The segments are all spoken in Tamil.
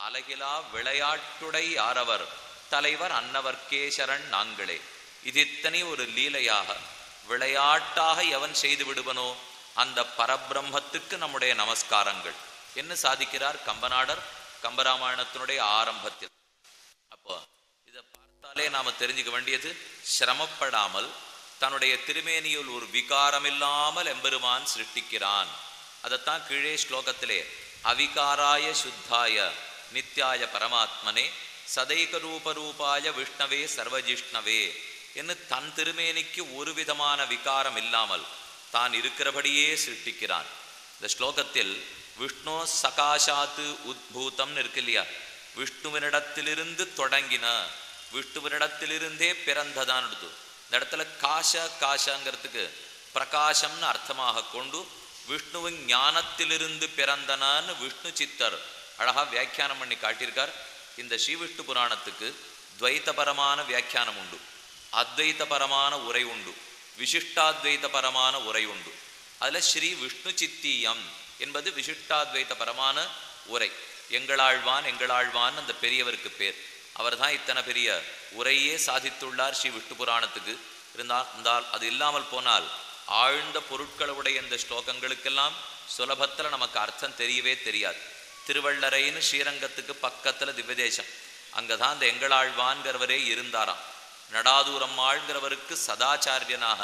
அலகிலா விளையாட்டுடை யாரவர் தலைவர் அன்னவர்க்கே சரண் நாங்களே. இது இத்தனை ஒரு லீலையாக விளையாட்டாக எவன் செய்து விடுவனோ அந்த பரபிரம்மத்துக்கு நம்முடைய நமஸ்காரங்கள் என்ன சாதிக்கிறார் கம்பநாடர் கம்பராமாயணத்தினுடைய ஆரம்பத்தில். அப்போ இதை பார்த்தாலே நாம தெரிஞ்சுக்க வேண்டியது, சிரமப்படாமல் தன்னுடைய திருமேனியுள் ஒரு விகாரம் இல்லாமல் எம்பெருமான் சிருஷ்டிக்கிறான். அதைத்தான் கீழே ஸ்லோகத்திலே அவிகாராய சுத்தாய நித்யாய பரமாத்மனே சதைக ரூபரூபாய விஷ்ணவே சர்வஜிஷ்ணவே என்று தன் திருமேனிக்கு ஒரு விதமான விகாரம் இல்லாமல் தான் இருக்கிறபடியே சிருஷ்டிக்கிறான். இந்த ஸ்லோகத்தில் விஷ்ணு சகாஷாத்து உத்பூதம் இருக்கு இல்லையா, விஷ்ணுவினிடத்திலிருந்து தொடங்கின, விஷ்ணுவினிடத்திலிருந்தே பிறந்ததான் எடுத்து. இந்த இடத்துல காஷங்கிறதுக்கு பிரகாசம்னு அர்த்தமாக கொண்டு விஷ்ணுவின் ஞானத்திலிருந்து பிறந்தனான்னு விஷ்ணு சித்தர் அழகா வியாக்கியானம் பண்ணி காட்டியிருக்கார். இந்த ஸ்ரீவிஷ்ணு புராணத்துக்கு துவைத்தபரமான வியாக்கியானம் உண்டு, அத்வைத்தபரமான உரை உண்டு, விசிஷ்டாத்வைத்தபரமான உரை உண்டு. அதுல ஸ்ரீ விஷ்ணு சித்தியம் என்பது விசிஷ்டாத்வைத்தபரமான உரை. எங்களாழ்வான் அந்த பெரியவருக்கு பேர். அவர் தான் இத்தனை பெரிய உரையே சாதித்துள்ளார் ஸ்ரீ விஷ்ணு புராணத்துக்கு. இருந்தால் அது இல்லாமல் போனால் ஆழ்ந்த பொருட்களுடைய இந்த ஸ்லோகங்களுக்கெல்லாம் சுலபத்தில் நமக்கு அர்த்தம் தெரியவே தெரியாது. திருவள்ளரைன்னு ஸ்ரீரங்கத்துக்கு பக்கத்தில் திவ்யதேசம், அங்கதான் அந்த எங்களாழ்வான்கிறவரே இருந்தாராம். நடாதூரம்மாள்ங்கிறவருக்கு சதாச்சாரியனாக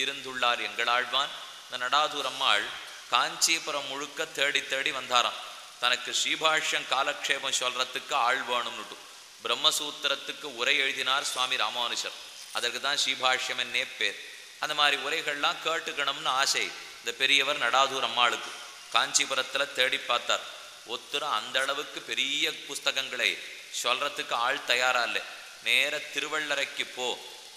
இருந்துள்ளார் எங்களாழ்வான். இந்த நடாதூரம்மாள் காஞ்சிபுரம் முழுக்க தேடி தேடி வந்தாராம். தனக்கு ஸ்ரீபாஷ்யம் காலக்ஷேபம் சொல்றதுக்கு ஆள் வேணும்னுட்டு பிரம்மசூத்திரத்துக்கு உரை எழுதினார் சுவாமி ராமானுஷர். அதற்கு தான் ஸ்ரீபாஷ்யம் என்னே பேர். அந்த மாதிரி உரைகள்லாம் கேட்டுக்கணும்னு ஆசை இந்த பெரியவர் நடாதூர் அம்மாளுக்கு. காஞ்சிபுரத்தில் தேடி பார்த்தார். ஒத்துரும் அந்த அளவுக்கு பெரிய புஸ்தகங்களை சொல்றதுக்கு ஆள் தயாரா இல்லை. நேர திருவள்ளரைக்கு போ,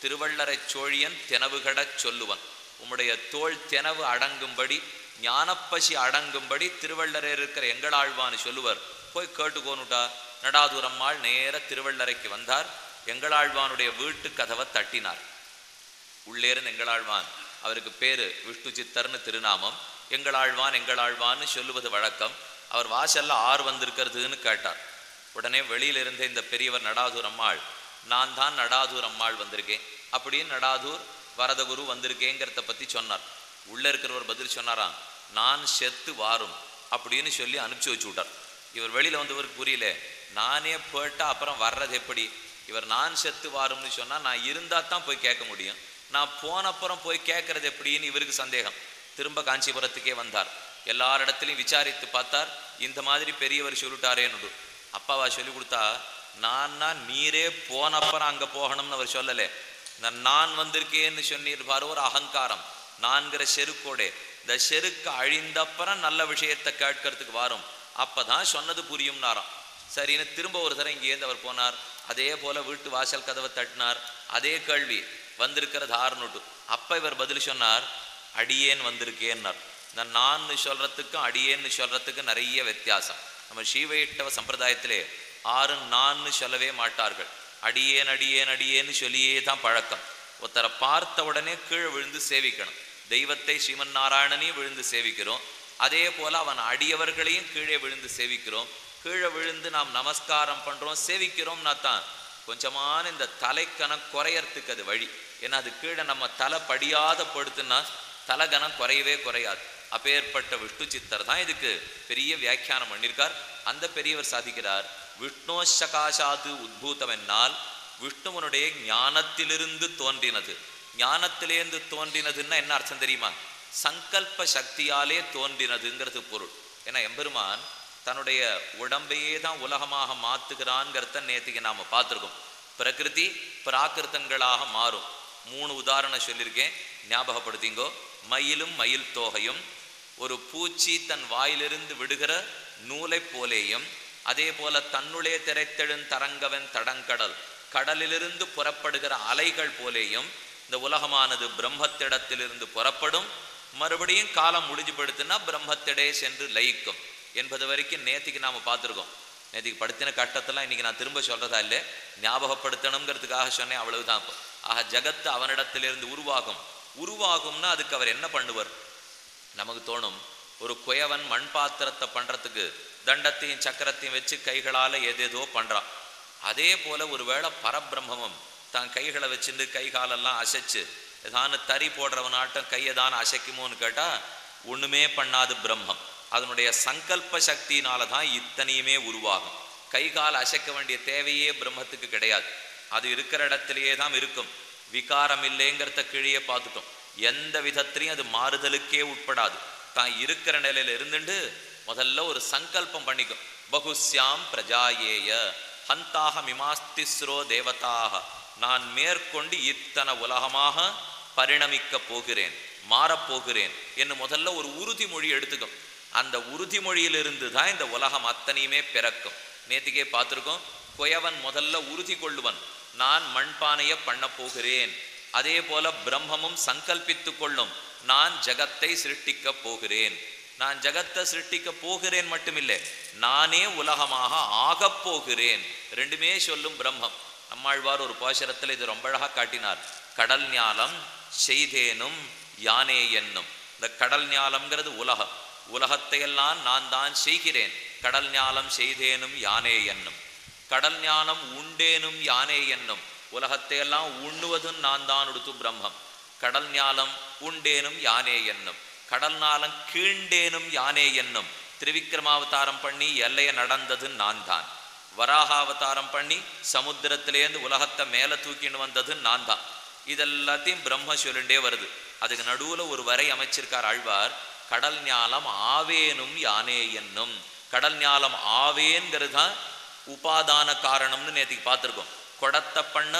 திருவள்ளரை சோழியன் தெனவுகட சொல்லுவன், உம்முடைய தோல் தெனவு அடங்கும்படி ஞானப்பசி அடங்கும்படி திருவள்ளரை இருக்கிற எங்களாழ்வான்னு சொல்லுவர், போய் கேட்டுக்கோனுட்டா. நடாதூரம்மாள் நேர திருவள்ளரைக்கு வந்தார். எங்களாழ்வானுடைய வீட்டு கதவை தட்டினார். உள்ளேருந்து எங்களாழ்வான், அவருக்கு பேரு விஷ்ணு சித்தர்னு திருநாமம், எங்களாழ்வான்னு சொல்லுவது வழக்கம். அவர் வாசல்ல ஆறு வந்திருக்கிறதுன்னு கேட்டார். உடனே வெளியிலிருந்தே இந்த பெரியவர் நடாதூர் அம்மாள், நான் தான் நடாதூர் அம்மாள் வந்திருக்கேன் அப்படின்னு நடாதூர் வரதகுரு வந்திருக்கேங்கிறத பத்தி சொன்னார். உள்ள இருக்கிறவர் பதில் சொன்னாராம், நான் செத்து வாரும் அப்படின்னு சொல்லி அனுப்பிச்சு வச்சு விட்டார். இவர் வெளியில வந்தவருக்கு புரியல, நானே போட்டா அப்புறம் வர்றது எப்படி? இவர் நான் செத்து வாரும்னு சொன்னா நான் இருந்தா தான் போய் கேட்க முடியும், நான் போன அப்புறம் போய் கேட்கறது எப்படின்னு இவருக்கு சந்தேகம். திரும்ப காஞ்சிபுரத்துக்கே வந்தார். எல்லாரிடத்துலையும் விசாரித்து பார்த்தார். இந்த மாதிரி பெரியவர் சொல்லிட்டாரேன்னு அப்பாவா சொல்லி கொடுத்தா, நீரே போன அப்புறம் அங்க போகணும்னு அவர் சொல்லலே, நான் வந்திருக்கேன்னு சொன்னீர் பாரு, ஒரு அகங்காரம் நான்கிற செருக்கோட. இந்த செருக்கு அழிந்தப்புறம் நல்ல விஷயத்தை கேட்கறதுக்கு வரும், அப்பதான் சொன்னது புரியும்னாராம். சரின்னு திரும்ப ஒரு தரம் இங்கேருந்து அவர் போனார். அதே போல வீட்டு வாசல் கதவை தட்டினார். அதே கேள்வி, வந்திருக்கிறது ஆறுனுட்டு. அப்ப இவர் பதில் சொன்னார், அடியேன் வந்திருக்கேன்னார். இந்த நான் சொல்றதுக்கும் அடியேன்னு சொல்றதுக்கு நிறைய வித்தியாசம். நம்ம ஸ்ரீவைஷ்ணவ சம்பிரதாயத்திலே ஆறு நான் சொல்லவே மாட்டார்கள், அடியேன் அடியேன் அடியேன்னு சொல்லியே தான் பழக்கம். ஒருத்தரை பார்த்த உடனே கீழே விழுந்து சேவிக்கணும். தெய்வத்தை ஸ்ரீமன் நாராயணனையும் விழுந்து சேவிக்கிறோம், அதே போல அவன் அடியவர்களையும் கீழே விழுந்து சேவிக்கிறோம். கீழே விழுந்து நாம் நமஸ்காரம் பண்றோம், சேவிக்கிறோம்னா தான் கொஞ்சமான இந்த தலைக்கணம் குறையறதுக்கு அது வழி. ஏன்னா அது கீழே நம்ம தலை படியாத படுத்துன்னா தலைகணம் குறையவே குறையாது. அப்பேற்பட்ட விஷ்ணு சித்தர் தான் இதுக்கு பெரிய வியாக்கியானம் பண்ணியிருக்கார். அந்த பெரியவர் சாதிக்கிறார், விஷ்ணோ சகாசாத்து உத்பூதம் என்னால் விஷ்ணுவனுடைய ஞானத்திலிருந்து தோன்றினது. ஞானத்திலேருந்து தோன்றினதுன்னா என்ன அர்த்தம் தெரியுமா? சங்கல்ப சக்தியாலே தோன்றினதுங்கிறது பொருள். ஏன்னா எம்பெருமான் தன்னுடைய உடம்பையே தான் உலகமாக மாத்துகிறான்ங்கிறத நேற்றுக்கு நாம பார்த்துருக்கோம். பிரகிருதி பிராகிருத்தங்களாக மாறும். 3 உதாரணம் சொல்லியிருக்கேன், ஞாபகப்படுத்திங்கோ. மயிலும் மயில் தோகையும், ஒரு பூச்சி தன் வாயிலிருந்து விடுகிற நூலை போலேயும், அதே போல தன்னுளே திரைத்தெழும் தரங்கவன் தடங்கடல், கடலிலிருந்து புறப்படுகிற அலைகள் போலேயும் இந்த உலகமானது பிரம்மத்திடத்திலிருந்து புறப்படும், மறுபடியும் காலம் முடிஞ்சு படுத்துனா பிரம்மத்திடே சென்று லயிக்கும் என்பது வரைக்கும் நேற்றுக்கு நாம பார்த்துருக்கோம். நேற்றுக்கு படுத்தின கட்டத்தெல்லாம் இன்னைக்கு நான் திரும்ப சொல்றதா இல்லை, ஞாபகப்படுத்தணுங்கிறதுக்காக சொன்னேன், அவ்வளவுதான். இப்போ ஆக ஜகத்து அவனிடத்திலிருந்து உருவாகும்னா அதுக்கு அவர் என்ன பண்ணுவார்? நமக்கு தோணும், ஒரு குயவன் மண் பாத்திரத்தை பண்றதுக்கு தண்டத்தையும் சக்கரத்தையும் வச்சு கைகளால் ஏதேதோ பண்ணுறான். அதே போல் ஒருவேளை பரபிரம்மமும் தான் கைகளை வச்சுட்டு கை காலெல்லாம் அசைச்சு ஏதான தறி போடுறவனாட்டம் கையை தான் அசைக்குமோன்னு கேட்டால் ஒன்றுமே பண்ணாது பிரம்மம். அதனுடைய சங்கல்ப சக்தியினால தான் இத்தனையுமே உருவாகும். கை கால் அசைக்க வேண்டிய தேவையே பிரம்மத்துக்கு கிடையாது. அது இருக்கிற இடத்திலேயே தான் இருக்கும். விகாரம் இல்லைங்கிறத கீழே பார்த்துட்டோம். எந்த விதத்திலையும் அது மாறுதலுக்கே உட்படாது. தான் இருக்கிற நிலையில இருந்துட்டு முதல்ல ஒரு சங்கல்பம் பண்ணிக்கும். பகுஸ்யாம் பிரஜாயேய ஹந்தாக மிமாஸ்திஸ்ரோ தேவதாக, நான் மேற்கொண்டு இத்தனை உலகமாக பரிணமிக்க போகிறேன், மாறப்போகிறேன் என்று முதல்ல ஒரு உறுதிமொழி எடுத்துக்கும். அந்த உறுதிமொழியிலிருந்து தான் இந்த உலகம் அத்தனையுமே பிறக்கும். நேற்றுக்கே பார்த்துருக்கோம். குயவன் முதல்ல உறுதி கொள்ளுவன், நான் மண்பானையை பண்ண போகிறேன். அதே போல பிரம்மமும் சங்கல்பித்து கொள்ளும், நான் ஜகத்தை சிருஷ்டிக்க போகிறேன். நான் ஜகத்தை சிருஷ்டிக்க போகிறேன் மட்டுமில்லை, நானே உலகமாக ஆகப் போகிறேன். ரெண்டுமே சொல்லும் பிரம்மம். நம்மாழ்வார் ஒரு பாசுரத்தில் இது ரொம்ப அழகாக காட்டினார். கடல் ஞாலம் செய்தேனும் யானே என்னும். இந்த கடல் ஞாலம்ங்கிறது உலகம். உலகத்தையெல்லாம் நான் தான் செய்கிறேன். கடல் ஞாலம் செய்தேனும் யானே என்னும். கடல் ஞானம் உண்டேனும் யானே என்னும். உலகத்தையெல்லாம் உண்ணுவதும் நான் தான் உடுத்து பிரம்மம். கடல் ஞாலம் உண்டேனும் யானே என்னும். கடல் ஞாலம் கீண்டேனும் யானே என்னும். திருவிக்கிரமாவதாரம் பண்ணி எல்லையை நடந்தது நான் தான். வராகாவதாரம் பண்ணி சமுத்திரத்திலேருந்து உலகத்தை மேலே தூக்கின்னு வந்தது நான் தான். இதெல்லாத்தையும் பிரம்ம சொல்லிண்டே வருது. அதுக்கு நடுவில் ஒரு வரை அமைச்சிருக்கார் ஆழ்வார். கடல் ஞாலம் ஆவேனும் யானே என்னும். கடல் ஞாலம் ஆவேங்கிறது தான் உபாதான காரணம்னு நேற்றுக்கு பார்த்துருக்கோம். கொடத்தை பண்ண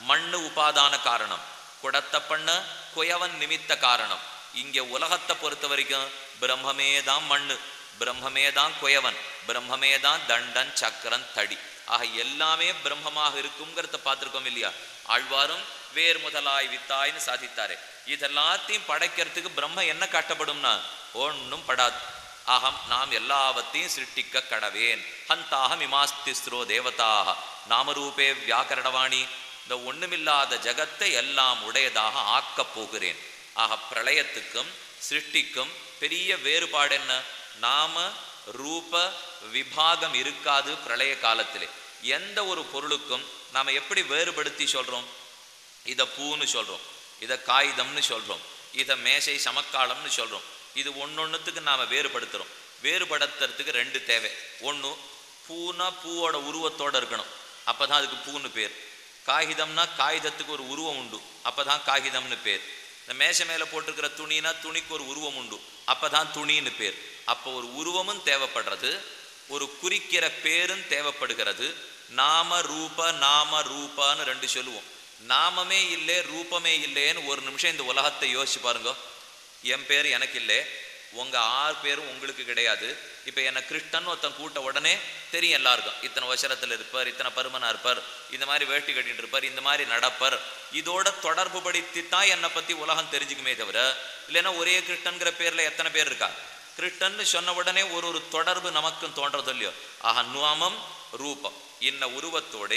மண்ணு உபாதான காரணம், கொடத்தை பண்ண குயவன் நிமித்த காரணம். இங்கே உலகத்தை பொறுத்த வரைக்கும் பிரம்மமே தான் மண்ணு, பிரம்மமே தான் குயவன், பிரம்மமே தான் தண்டன் சக்கரன் தடி. ஆக எல்லாமே பிரம்மமாக இருக்குங்கிறத பார்த்துருக்கோம் இல்லையா? ஆழ்வாரும் வேர் முதலாய் வித்தாய்னு சாதித்தாரு. இதெல்லாத்தையும் படைக்கிறதுக்கு பிரம்ம என்ன காட்டப்படும்னா ஒன்றும் படாது. அகம் நாம் எல்லாவற்றையும் சிருஷ்டிக்க கடவேன். ஹந்தாகம் இமாஸ்திஸ்ரோ தேவதாக நாமரூபே வியாக்கரணவாணி. இந்த ஒண்ணுமில்லாத ஜகத்தை எல்லாம் உடையதாக ஆக்கப் போகிறேன். ஆக பிரளயத்துக்கும் சிருஷ்டிக்கும் பெரிய வேறுபாடு என்ன? நாம ரூப விபாகம் இருக்காது பிரளய காலத்திலே. எந்த ஒரு பொருளுக்கும் நாம எப்படி வேறுபடுத்தி சொல்றோம்? இதை பூன்னு சொல்றோம், இதை காகிதம்னு சொல்றோம், இதை மேசை சமக்காலம்னு சொல்றோம். இது ஒன்னொன்னுத்துக்கு நாம வேறுபடுத்துறோம். வேறுபடுத்துறதுக்கு ரெண்டு தேவை. ஒன்று, பூனா பூவோட உருவத்தோடு இருக்கணும், அப்பதான் அதுக்கு பூன்னு பேர். காகிதம்னா காகிதத்துக்கு ஒரு உருவம் உண்டு, அப்பதான் காகிதம்னு பேர். இந்த மேசை மேலே போட்டிருக்கிற துணினா துணிக்கு ஒரு உருவம் உண்டு, அப்பதான் துணின்னு பேர். அப்போ ஒரு உருவமும் தேவைப்படுறது, ஒரு குறிக்கிற பேரும் தேவைப்படுகிறது. நாம ரூப நாம ரூபான்னு ரெண்டு சொல்லுவோம். நாமமே இல்லை ரூபமே இல்லைன்னு ஒரு நிமிஷம் இந்த உலகத்தை யோசிச்சு பாருங்க. என் பேர் எனக்கு இல்லை, உங்கள் 6 பேரும் உங்களுக்கு கிடையாது. இப்போ என்னை கிருஷ்ணன் ஒருத்தன் கூட்ட உடனே தெரியும் எல்லாருக்கும். இத்தனை வசரத்தில் இருப்பார், இத்தனை பருமனாக இருப்பார், இந்த மாதிரி வேட்டி கட்டிட்டு இருப்பார், இந்த மாதிரி நடப்பார். இதோட தொடர்பு படுத்தித்தான் என்னை பற்றி உலகம் தெரிஞ்சுக்குமே தவிர, இல்லைன்னா ஒரே கிருஷ்ணன்கிற பேரில் எத்தனை பேர் இருக்கா? கிருஷ்ணன்னு சொன்ன உடனே ஒரு தொடர்பு நமக்கும் தோன்றது இல்லையோ? ஆக நாமம் ரூபம் இன்ன உருவத்தோட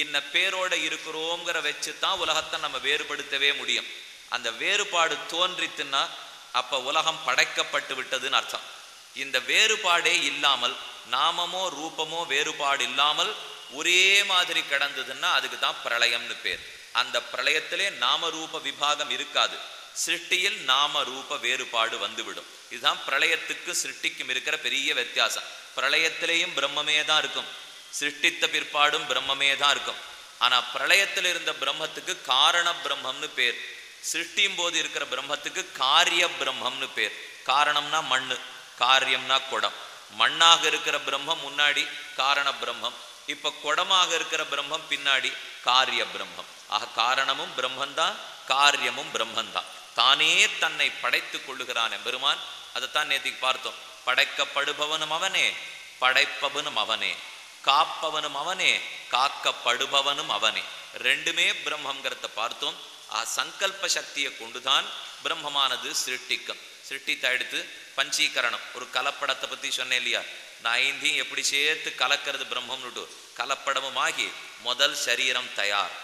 இன்ன பேரோட இருக்கிறோங்கிற வச்சு தான் உலகத்தை நம்ம வேறுபடுத்தவே முடியும். அந்த வேறுபாடு தோன்றித்துன்னா அப்ப உலகம் படைக்கப்பட்டு விட்டதுன்னு அர்த்தம். இந்த வேறுபாடே இல்லாமல், நாமமோ ரூபமோ வேறுபாடு இல்லாமல் ஒரே மாதிரி கிடந்ததுன்னா அதுக்கு தான் பிரளயம்னு பேர். அந்த பிரளயத்திலே நாம ரூப விபாகம் இருக்காது. சிருஷ்டியில் நாம ரூப வேறுபாடு வந்துவிடும். இதுதான் பிரளயத்துக்கு சிருஷ்டிக்கும் இருக்கிற பெரிய வித்தியாசம். பிரளயத்திலேயும் பிரம்மமே தான் இருக்கும், சிருஷ்டித்த பிற்பாடும் பிரம்மமே தான் இருக்கும். ஆனா பிரளயத்தில் இருந்த பிரம்மத்துக்கு காரண பிரம்மம்னு பேர். சிருஷ்டியும் போது இருக்கிற பிரம்மத்துக்கு காரிய பிரம்மம்னு பேர். காரணம்னா மண்ணு, காரியம்னா குடம். மண்ணாக இருக்கிற பிரம்மம் முன்னாடி காரண பிரம்மம், இப்ப குடமாக இருக்கிற பிரம்மம் பின்னாடி காரிய பிரம்மம். ஆக காரணமும் பிரம்மந்தான், காரியமும் பிரம்மந்தான். தானே தன்னை படைத்து கொள்ளுகிறான் எம்பெருமான். அதைத்தான் நேத்திக்கு பார்த்தோம். படைக்கப்படுபவனும் அவனே, படைப்பவனும் அவனே, காப்பவனும் அவனே, காக்கப்படுபவனும் அவனே. ரெண்டுமே பிரம்மங்கிறத பார்த்தோம். சங்கல்ப சக்தியை கொண்டுதான் பிரம்மமானது சிருஷ்டிக்கும். சிருஷ்டித்தை எடுத்து பஞ்சீகரணம், ஒரு கலப்படத்தை பற்றி சொன்னேன் இல்லையா? நான் 5 எப்படி சேர்த்து கலக்கிறது பிரம்மம்னுட்டு கலப்படமும் ஆகி முதல் சரீரம் தயார்,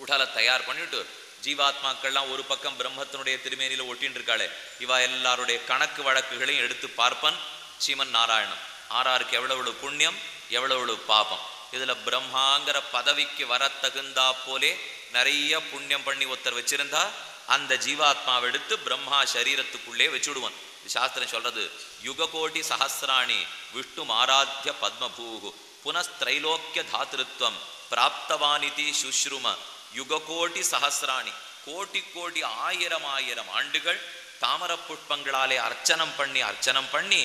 உடலை தயார் பண்ணிவிட்டு ஜீவாத்மாக்கள்லாம் ஒரு பக்கம் பிரம்மத்தினுடைய திருமேனியில் ஒட்டின்னு இருக்காளே, இவா எல்லாருடைய கணக்கு வழக்குகளையும் எடுத்து பார்ப்பன் சீமன் நாராயணன். ஆறாருக்கு எவ்வளவு புண்ணியம், எவ்வளவு பாபம். இதுல பிரம்மாங்கிற பதவிக்கு வர தகுந்தா போலே நிறைய புண்ணியம் பண்ணி ஒருத்தர் வச்சிருந்தா அந்த ஜீவாத்மாவை எடுத்து பிரம்மா சரீரத்துக்குள்ளே வச்சுடுவான். சாஸ்திரம் சொல்றது, யுககோட்டி சஹசிராணி விஷ்ணு ஆராத்திய பத்மபூகு புனஸ்திரைலோக்கிய தாத்திருத்வம் பிராப்தவானிதி சுஷ்ரும. யுககோட்டி சஹசிராணி, கோட்டி கோடி ஆயிரம் ஆண்டுகள் தாமர புஷ்பங்களாலே அர்ச்சனம் பண்ணி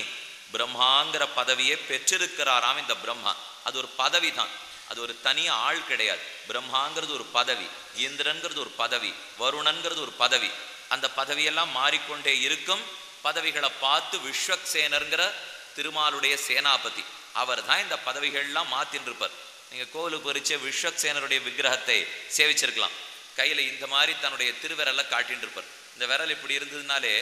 பிரம்மாங்கிற பதவியை பெற்றிருக்கிறாராம் இந்த பிரம்மா. அது ஒரு பதவி தான், அது ஒரு தனியா ஆள் கிடையாது. பிரம்மாங்கிறது ஒரு பதவி, இந்திரன்கிறது ஒரு பதவி, வருணன்கிறது ஒரு பதவி. அந்த பதவியெல்லாம் மாறிக்கொண்டே இருக்கும். பதவிகளை பார்த்து விஸ்வக்சேனர்ங்கிற திருமாலுடைய சேனாபதி அவர் தான் இந்த பதவிகள்லாம் மாத்தின்னு இருப்பார். நீங்க கோவிலுக்கு பறிச்ச விஸ்வக்சேனருடைய விக்கிரகத்தை சேவிச்சிருக்கலாம். கையில இந்த மாதிரி தன்னுடைய திருவிரலை காட்டின்னு இருப்பார். இந்த விரல் இப்படி இருந்ததுனாலே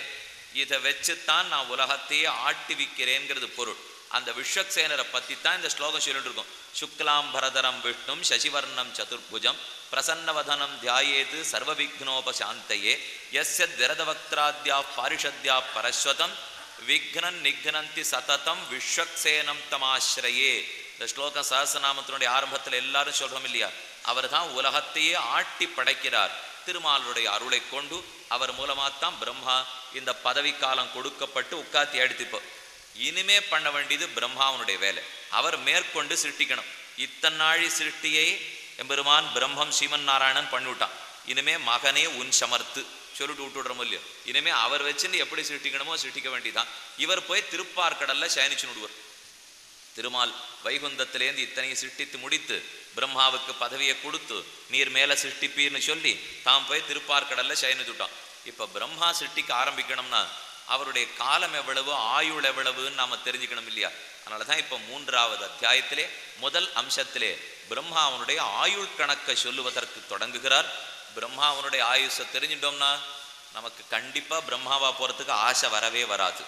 இதை வச்சுத்தான் நான் உலகத்தையே ஆட்டிவிக்கிறேங்கிறது பொருள். அந்த விஸ்வக்சேனரை பத்தி தான் இந்த ஸ்லோகம் சொல்லிட்டு இருக்கும். சுக்லாம் பரதரம் விஷ்ணும் சசிவர்ணம் சதுர்புஜம் பிரசன்னவதனம் தியாயேது சர்வவிக்னோபசாந்தையே யஸ்ய விரதவக்திராத்யா பாரிஷத்யா பரஸ்வதம் விக்னன் நிக்னந்தி சததம் விஸ்வக்சேனம் தமாஸ்ரயே. இந்த ஸ்லோகம் சஹஸ்ரநாமத்தினுடைய ஆரம்பத்தில் எல்லாரும் சொல்றோம் இல்லையா? அவர் தான் உலகத்தையே ஆட்டி படைக்கிறார். திருமாலுடைய அருளை கொண்டு அவர் மூலமாத்தான் பிரம்மா இந்த பதவி காலம் கொடுக்கப்பட்டு உட்காத்தி எடுத்துப்போ. இனிமே பண்ண வேண்டியது பிரம்மாவனுடைய வேலை. அவர் மேற்கொண்டு சிருஷ்டிக்கணும். இத்தனை நாழி சிருஷ்டியை எம்பெருமான் பிரம்மம் ஸ்ரீமன் நாராயணன் பண்ணிவிட்டான். இனிமே மகனே உன் சமர்த்து சொல்லிட்டு விட்டுடுறோம் இல்லையோ. இனிமே அவர் வச்சுன்னு எப்படி சிருஷ்டிக்கணுமோ சிருஷ்டிக்க வேண்டியதான். இவர் போய் திருப்பார்கடல்ல சயனிச்சு விடுவார். திருமால் வைகுந்தத்திலேருந்து இத்தனையை சிருஷ்டித்து முடித்து பிரம்மாவுக்கு பதவியை கொடுத்து நீர் மேல சிருஷ்டிப்பீர்னு சொல்லி தாம் போய் திருப்பார்கடல்ல சயனித்துட்டான். இப்ப பிரம்மா சிருஷ்டிக்க ஆரம்பிக்கணும்னா அவருடைய காலம் எவ்வளவு, ஆயுள் எவ்வளவுன்னு நாம தெரிஞ்சுக்கணும் இல்லையா? அதனாலதான் இப்ப 3வது அத்தியாயத்திலே முதல் அம்சத்திலே பிரம்மாவனுடைய ஆயுள் கணக்கை சொல்லுவதற்கு தொடங்குகிறார். பிரம்மாவனுடைய ஆயுஷை தெரிஞ்சிட்டோம்னா நமக்கு கண்டிப்பா பிரம்மாவா போறதுக்கு ஆசை வரவே வராது.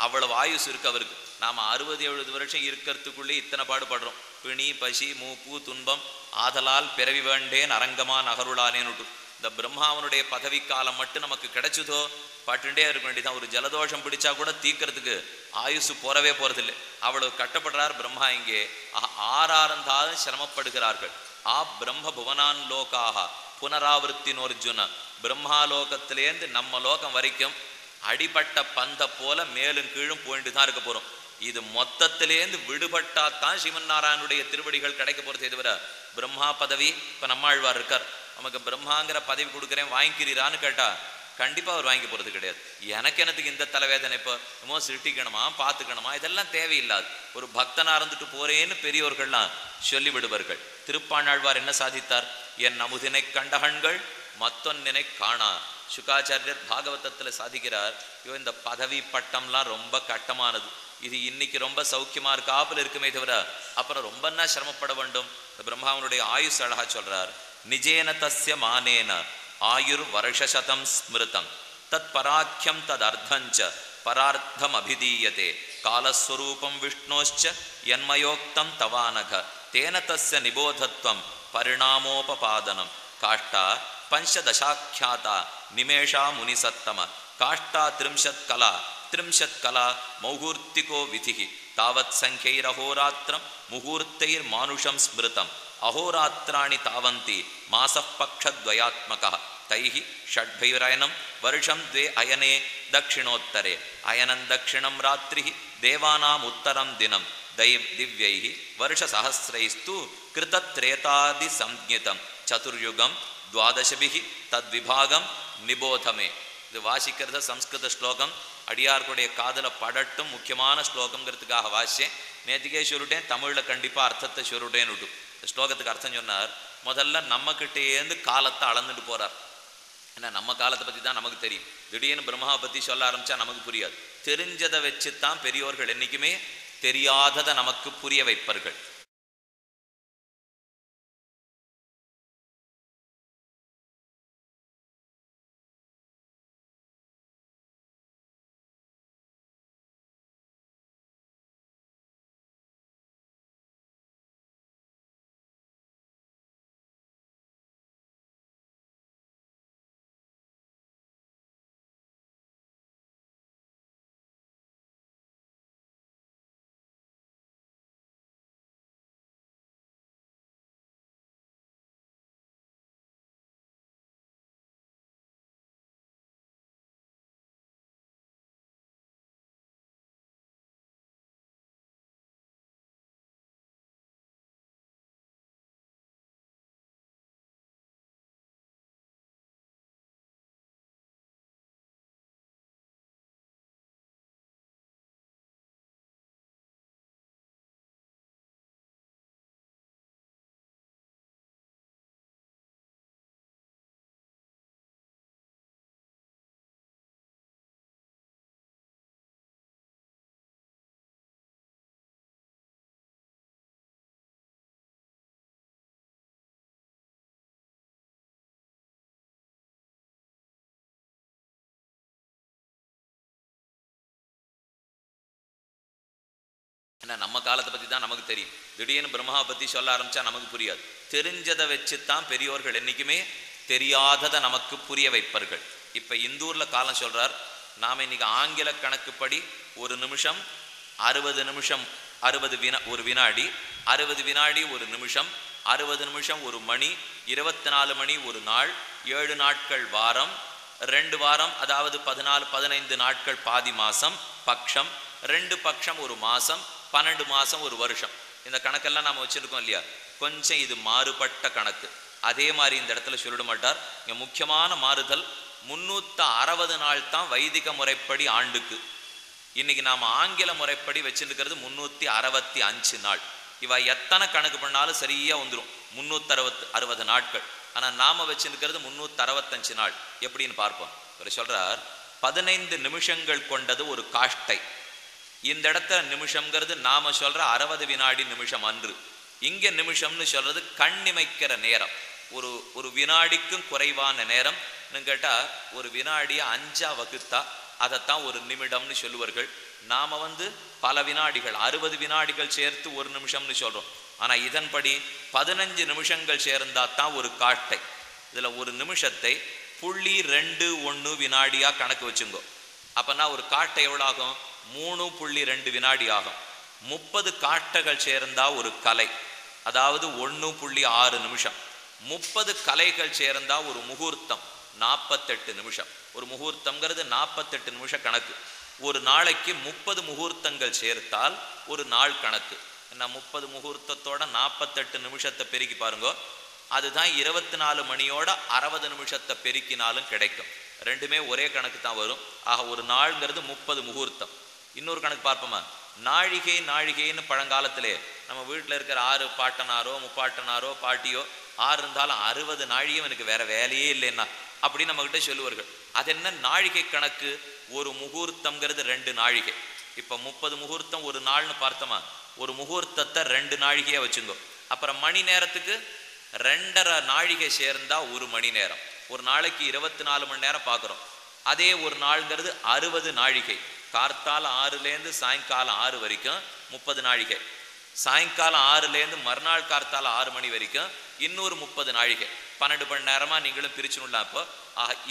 அவ்வளவு ஆயுஷ் இருக்கு அவருக்கு. நாம 60-70 வருஷம் இருக்கிறதுக்குள்ளே இத்தனை பாடுபடுறோம். பிணி, பசி, மூப்பு, துன்பம் ஆதலால் பிறவி வேண்டேன் அரங்கமா நகருளானேன்னு. இந்த பிரம்மாவனுடைய பதவி காலம் மட்டும் நமக்கு கிடைச்சதோ பாட்டுண்டே இருக்க வேண்டியதான். ஒரு ஜலதோஷம் பிடிச்சா கூட தீக்கிறதுக்கு ஆயுசு போறவே போறதில்லை. அவ்வளவு கட்டப்படுறார் பிரம்மா. இங்கே ஆறாரந்தாலும் சிரமப்படுகிறார்கள். ஆ பிரம்ம புவனான் லோகாக புனராவர்த்தினோர்ஜுன. பிரம்மாலோகத்திலேருந்து நம்ம லோகம் வரைக்கும் அடிபட்ட பந்த போல மேலும் கீழும் போயிட்டு தான் இருக்க போறோம். இது மொத்தத்திலேருந்து விடுபட்டாத்தான் ஸ்ரீமன் நாராயணனுடைய திருவடிகள் கிடைக்க போறதே தவிர பிரம்மா பதவி இப்ப நம்மாழ்வார் இருக்கார், நமக்கு பிரம்மாங்கிற பதவி கொடுக்குறேன் வாங்கிக்கிறீரான்னு கேட்டா கண்டிப்பா அவர் வாங்கி போறது கிடையாது. எனக்கு என்னத்துக்கு இந்த தலைவேதனை? இப்போ என்னமோ சிருஷ்டிக்கணுமா பார்த்துக்கணுமா, இதெல்லாம் தேவையில்லாது. ஒரு பக்தனா இருந்துட்டு போறேன்னு பெரியோர்கள்லாம் சொல்லி விடுவார்கள். திருப்பாணாழ்வார் என்ன சாதித்தார்? என் அமுதினை கண்டகண்கள் மத்தொன்னினை காணா. சுகாச்சாரியர் பாகவதத்துல சாதிக்கிறார், இந்த பதவி பட்டம்லாம் ரொம்ப கட்டமானது. இது இன்னைக்கு ரொம்ப சௌக்கியமா இருக்காப்புல இருக்குமே தவிர அப்புறம் ரொம்ப சிரமப்பட வேண்டும். பிரம்மாவனுடைய ஆயுஷ் அழகா சொல்றார். நிஜேன தஸ்ய மானேன ஆயுர் வருஷசதம் ஸ்மிருதம் தத் பராக்கியம் தத் அர்த்தஞ்ச பரார்த்தம் அபிதீயதே காலஸ்வரூபம் விஷ்ணோச்ச யன்மயோக்தம் தவானக தேன தஸ்ய நிபோதத்வம் பரிணாமோபபாதனம் காஷ்டா பஞ்சதசாக்கியாதா நிமேஷா முனிசத்தம காஷ்டா திரிம்ஷத் கலா மௌகூர்த்திகோ விதிஹி தாவத் சங்கைரஹோராத்திரம் முகூர்த்தைர் மானுஷம் ஸ்மிருதம் அஹோராத்திராணி தாவந்தி மாசப்பக்ஷத்வயாத்மகः தைஹி ஷட்பைரயனம் வருஷம் த்வே அயனே தக்ஷிணோத்தரே அயனம் தக்ஷிணம் ராத்திரிஹி தேவானாம் உத்தரம் தினம் திவ்யைஹி வருஷசஹஸ்ரைஸ்து கிருதத்ரேதாதி சம்ஞிதம் சதுர்யுகம் துவாதசபிஹி தத்விபாகம் நிபோதமே. இது வாசிக்கிறத சம்ஸ்கிருத ஸ்லோகம் அடியார்களுடைய காதல படட்டும் முக்கியமான ஸ்லோகம்ங்கிறதுக்காக வாசிச்சேன். நேற்றுக்கே சொல்லிட்டேன், தமிழ்ல கண்டிப்பா அர்த்தத்தை சொல்லிட்டேன்னு விட்டு. இந்த ஸ்லோகத்துக்கு அர்த்தம் சொன்னார். முதல்ல நம்ம கிட்டேருந்து காலத்தை அளந்துட்டு போறார். ஏன்னா நம்ம காலத்தை பத்தி தான் நமக்கு தெரியும். திடீர்னு பிரம்மாவை பத்தி சொல்ல ஆரம்பிச்சா நமக்கு புரியாது. தெரிஞ்சதை வச்சுத்தான் பெரியோர்கள் என்னைக்குமே தெரியாததை நமக்கு புரிய வைப்பார்கள். ஏன்னா நம்ம காலத்தை பற்றி தான் நமக்கு தெரியும். திடீர்னு பிரம்மாவை பற்றி சொல்ல ஆரம்பித்தா நமக்கு புரியாது. தெரிஞ்சதை வச்சுத்தான் பெரியோர்கள் என்றைக்குமே தெரியாததை நமக்கு புரிய வைப்பார்கள். இப்போ இந்தூரில் காலம் சொல்கிறார், நாம் இன்னைக்கு ஆங்கில கணக்குப்படி ஒரு நிமிஷம் 60 நிமிஷம், 60 ஒரு வினாடி, 60 வினாடி ஒரு நிமிஷம், 60 நிமிஷம் ஒரு மணி, 24 மணி ஒரு நாள், 7 நாட்கள் வாரம், 2 வாரம், அதாவது 14-15 நாட்கள் பாதி மாசம் பக்ஷம், 2 பக்ஷம் ஒரு மாசம், 12 மாசம் ஒரு வருஷம். இந்த கணக்கெல்லாம் நாம் வச்சிருக்கோம் இல்லையா? கொஞ்சம் இது மாறுபட்ட கணக்கு. அதே மாதிரி இந்த இடத்துல சொல்லிட மாட்டார். இங்க முக்கியமான மாறுதல் 360 நாள் தான் வைதிக முறைப்படி ஆண்டுக்கு. இன்னைக்கு நாம் ஆங்கில முறைப்படி வச்சிருக்கிறது 365 நாள். இவ எத்தனை கணக்கு பண்ணாலும் சரியா வந்துடும் 360 நாட்கள். ஆனா நாம வச்சிருக்கிறது 365 நாள். எப்படின்னு பார்ப்போம். இவர் சொல்றார், 15 நிமிஷங்கள் கொண்டது ஒரு காஷ்டை. இந்த இடத்துல நிமிஷம்ங்கிறது நாம சொல்ற 60 வினாடி நிமிஷம் அன்று. இங்க நிமிஷம்னு சொல்றது கண்ணிமைக்கிற நேரம். ஒரு வினாடிக்கும் குறைவான நேரம் கேட்டா ஒரு வினாடியை 5ஆ வகுத்தா அதைத்தான் ஒரு நிமிடம்னு சொல்லுவார்கள். நாம பல வினாடிகள் 60 வினாடிகள் சேர்த்து ஒரு நிமிஷம்னு சொல்றோம். ஆனா இதன்படி 15 நிமிஷங்கள் சேர்ந்தா தான் ஒரு காட்டை. இதுல ஒரு நிமிஷத்தை 0.21 வினாடியா கணக்கு வச்சுங்கோ. அப்பனா ஒரு காட்டை எவ்வளவு ஆகும்? 3.2 வினாடி ஆகும். 30 காட்டைகள் சேர்ந்தா ஒரு கலை, அதாவது 1.6 நிமிஷம். 30 கலைகள் சேர்ந்தா ஒரு முகூர்த்தம் 48 நிமிஷம். ஒரு முகூர்த்தம்ங்கிறது 48 நிமிஷம் கணக்கு. ஒரு நாளைக்கு 30 முகூர்த்தங்கள் சேர்த்தால் ஒரு நாள் கணக்கு. என்ன 30 முகூர்த்தத்தோட 48 நிமிஷத்தை பெருக்கி பாருங்க. அதுதான் 24 மணியோட 60 நிமிஷத்தை பெருக்கினாலும் கிடைக்கும். ரெண்டுமே ஒரே கணக்கு தான் வரும். ஆக ஒரு நாள்ங்கிறது 30 முகூர்த்தம். இன்னொரு கணக்கு பார்ப்போமா? நாழிகைன்னு பழங்காலத்திலே நம்ம வீட்டில் இருக்கிற 6 பாட்டனாரோ முப்பாட்டனாரோ பாட்டியோ 6 இருந்தாலும் 60 நாழியும் எனக்கு வேற வேலையே இல்லைன்னா அப்படின்னு நம்ம கிட்ட சொல்லுவார்கள். அது என்ன நாழிகை கணக்கு? ஒரு முகூர்த்தம்ங்கிறது 2 நாழிகை. இப்ப 30 முகூர்த்தம் ஒரு நாள்னு பார்த்தோமா, ஒரு முகூர்த்தத்தை 2 நாழிகையா வச்சுங்கோ. அப்புறம் மணி நேரத்துக்கு 2.5 நாழிகை சேர்ந்தா ஒரு மணி நேரம். ஒரு நாளைக்கு 24 மணி நேரம் பார்க்குறோம். அதே ஒரு நாள்ங்கிறது 60 நாழிகை. கார்த்தால 6லேருந்து சாயங்காலம் 6 வரைக்கும் 30 நாழிகை. சாயங்காலம் 6லேருந்து மறுநாள் கார்த்தால 6 மணி வரைக்கும் இன்னொரு 30 நாழிகை. 12 மணி நேரமா நீங்களும் பிரிச்சுனுடலாம். அப்போ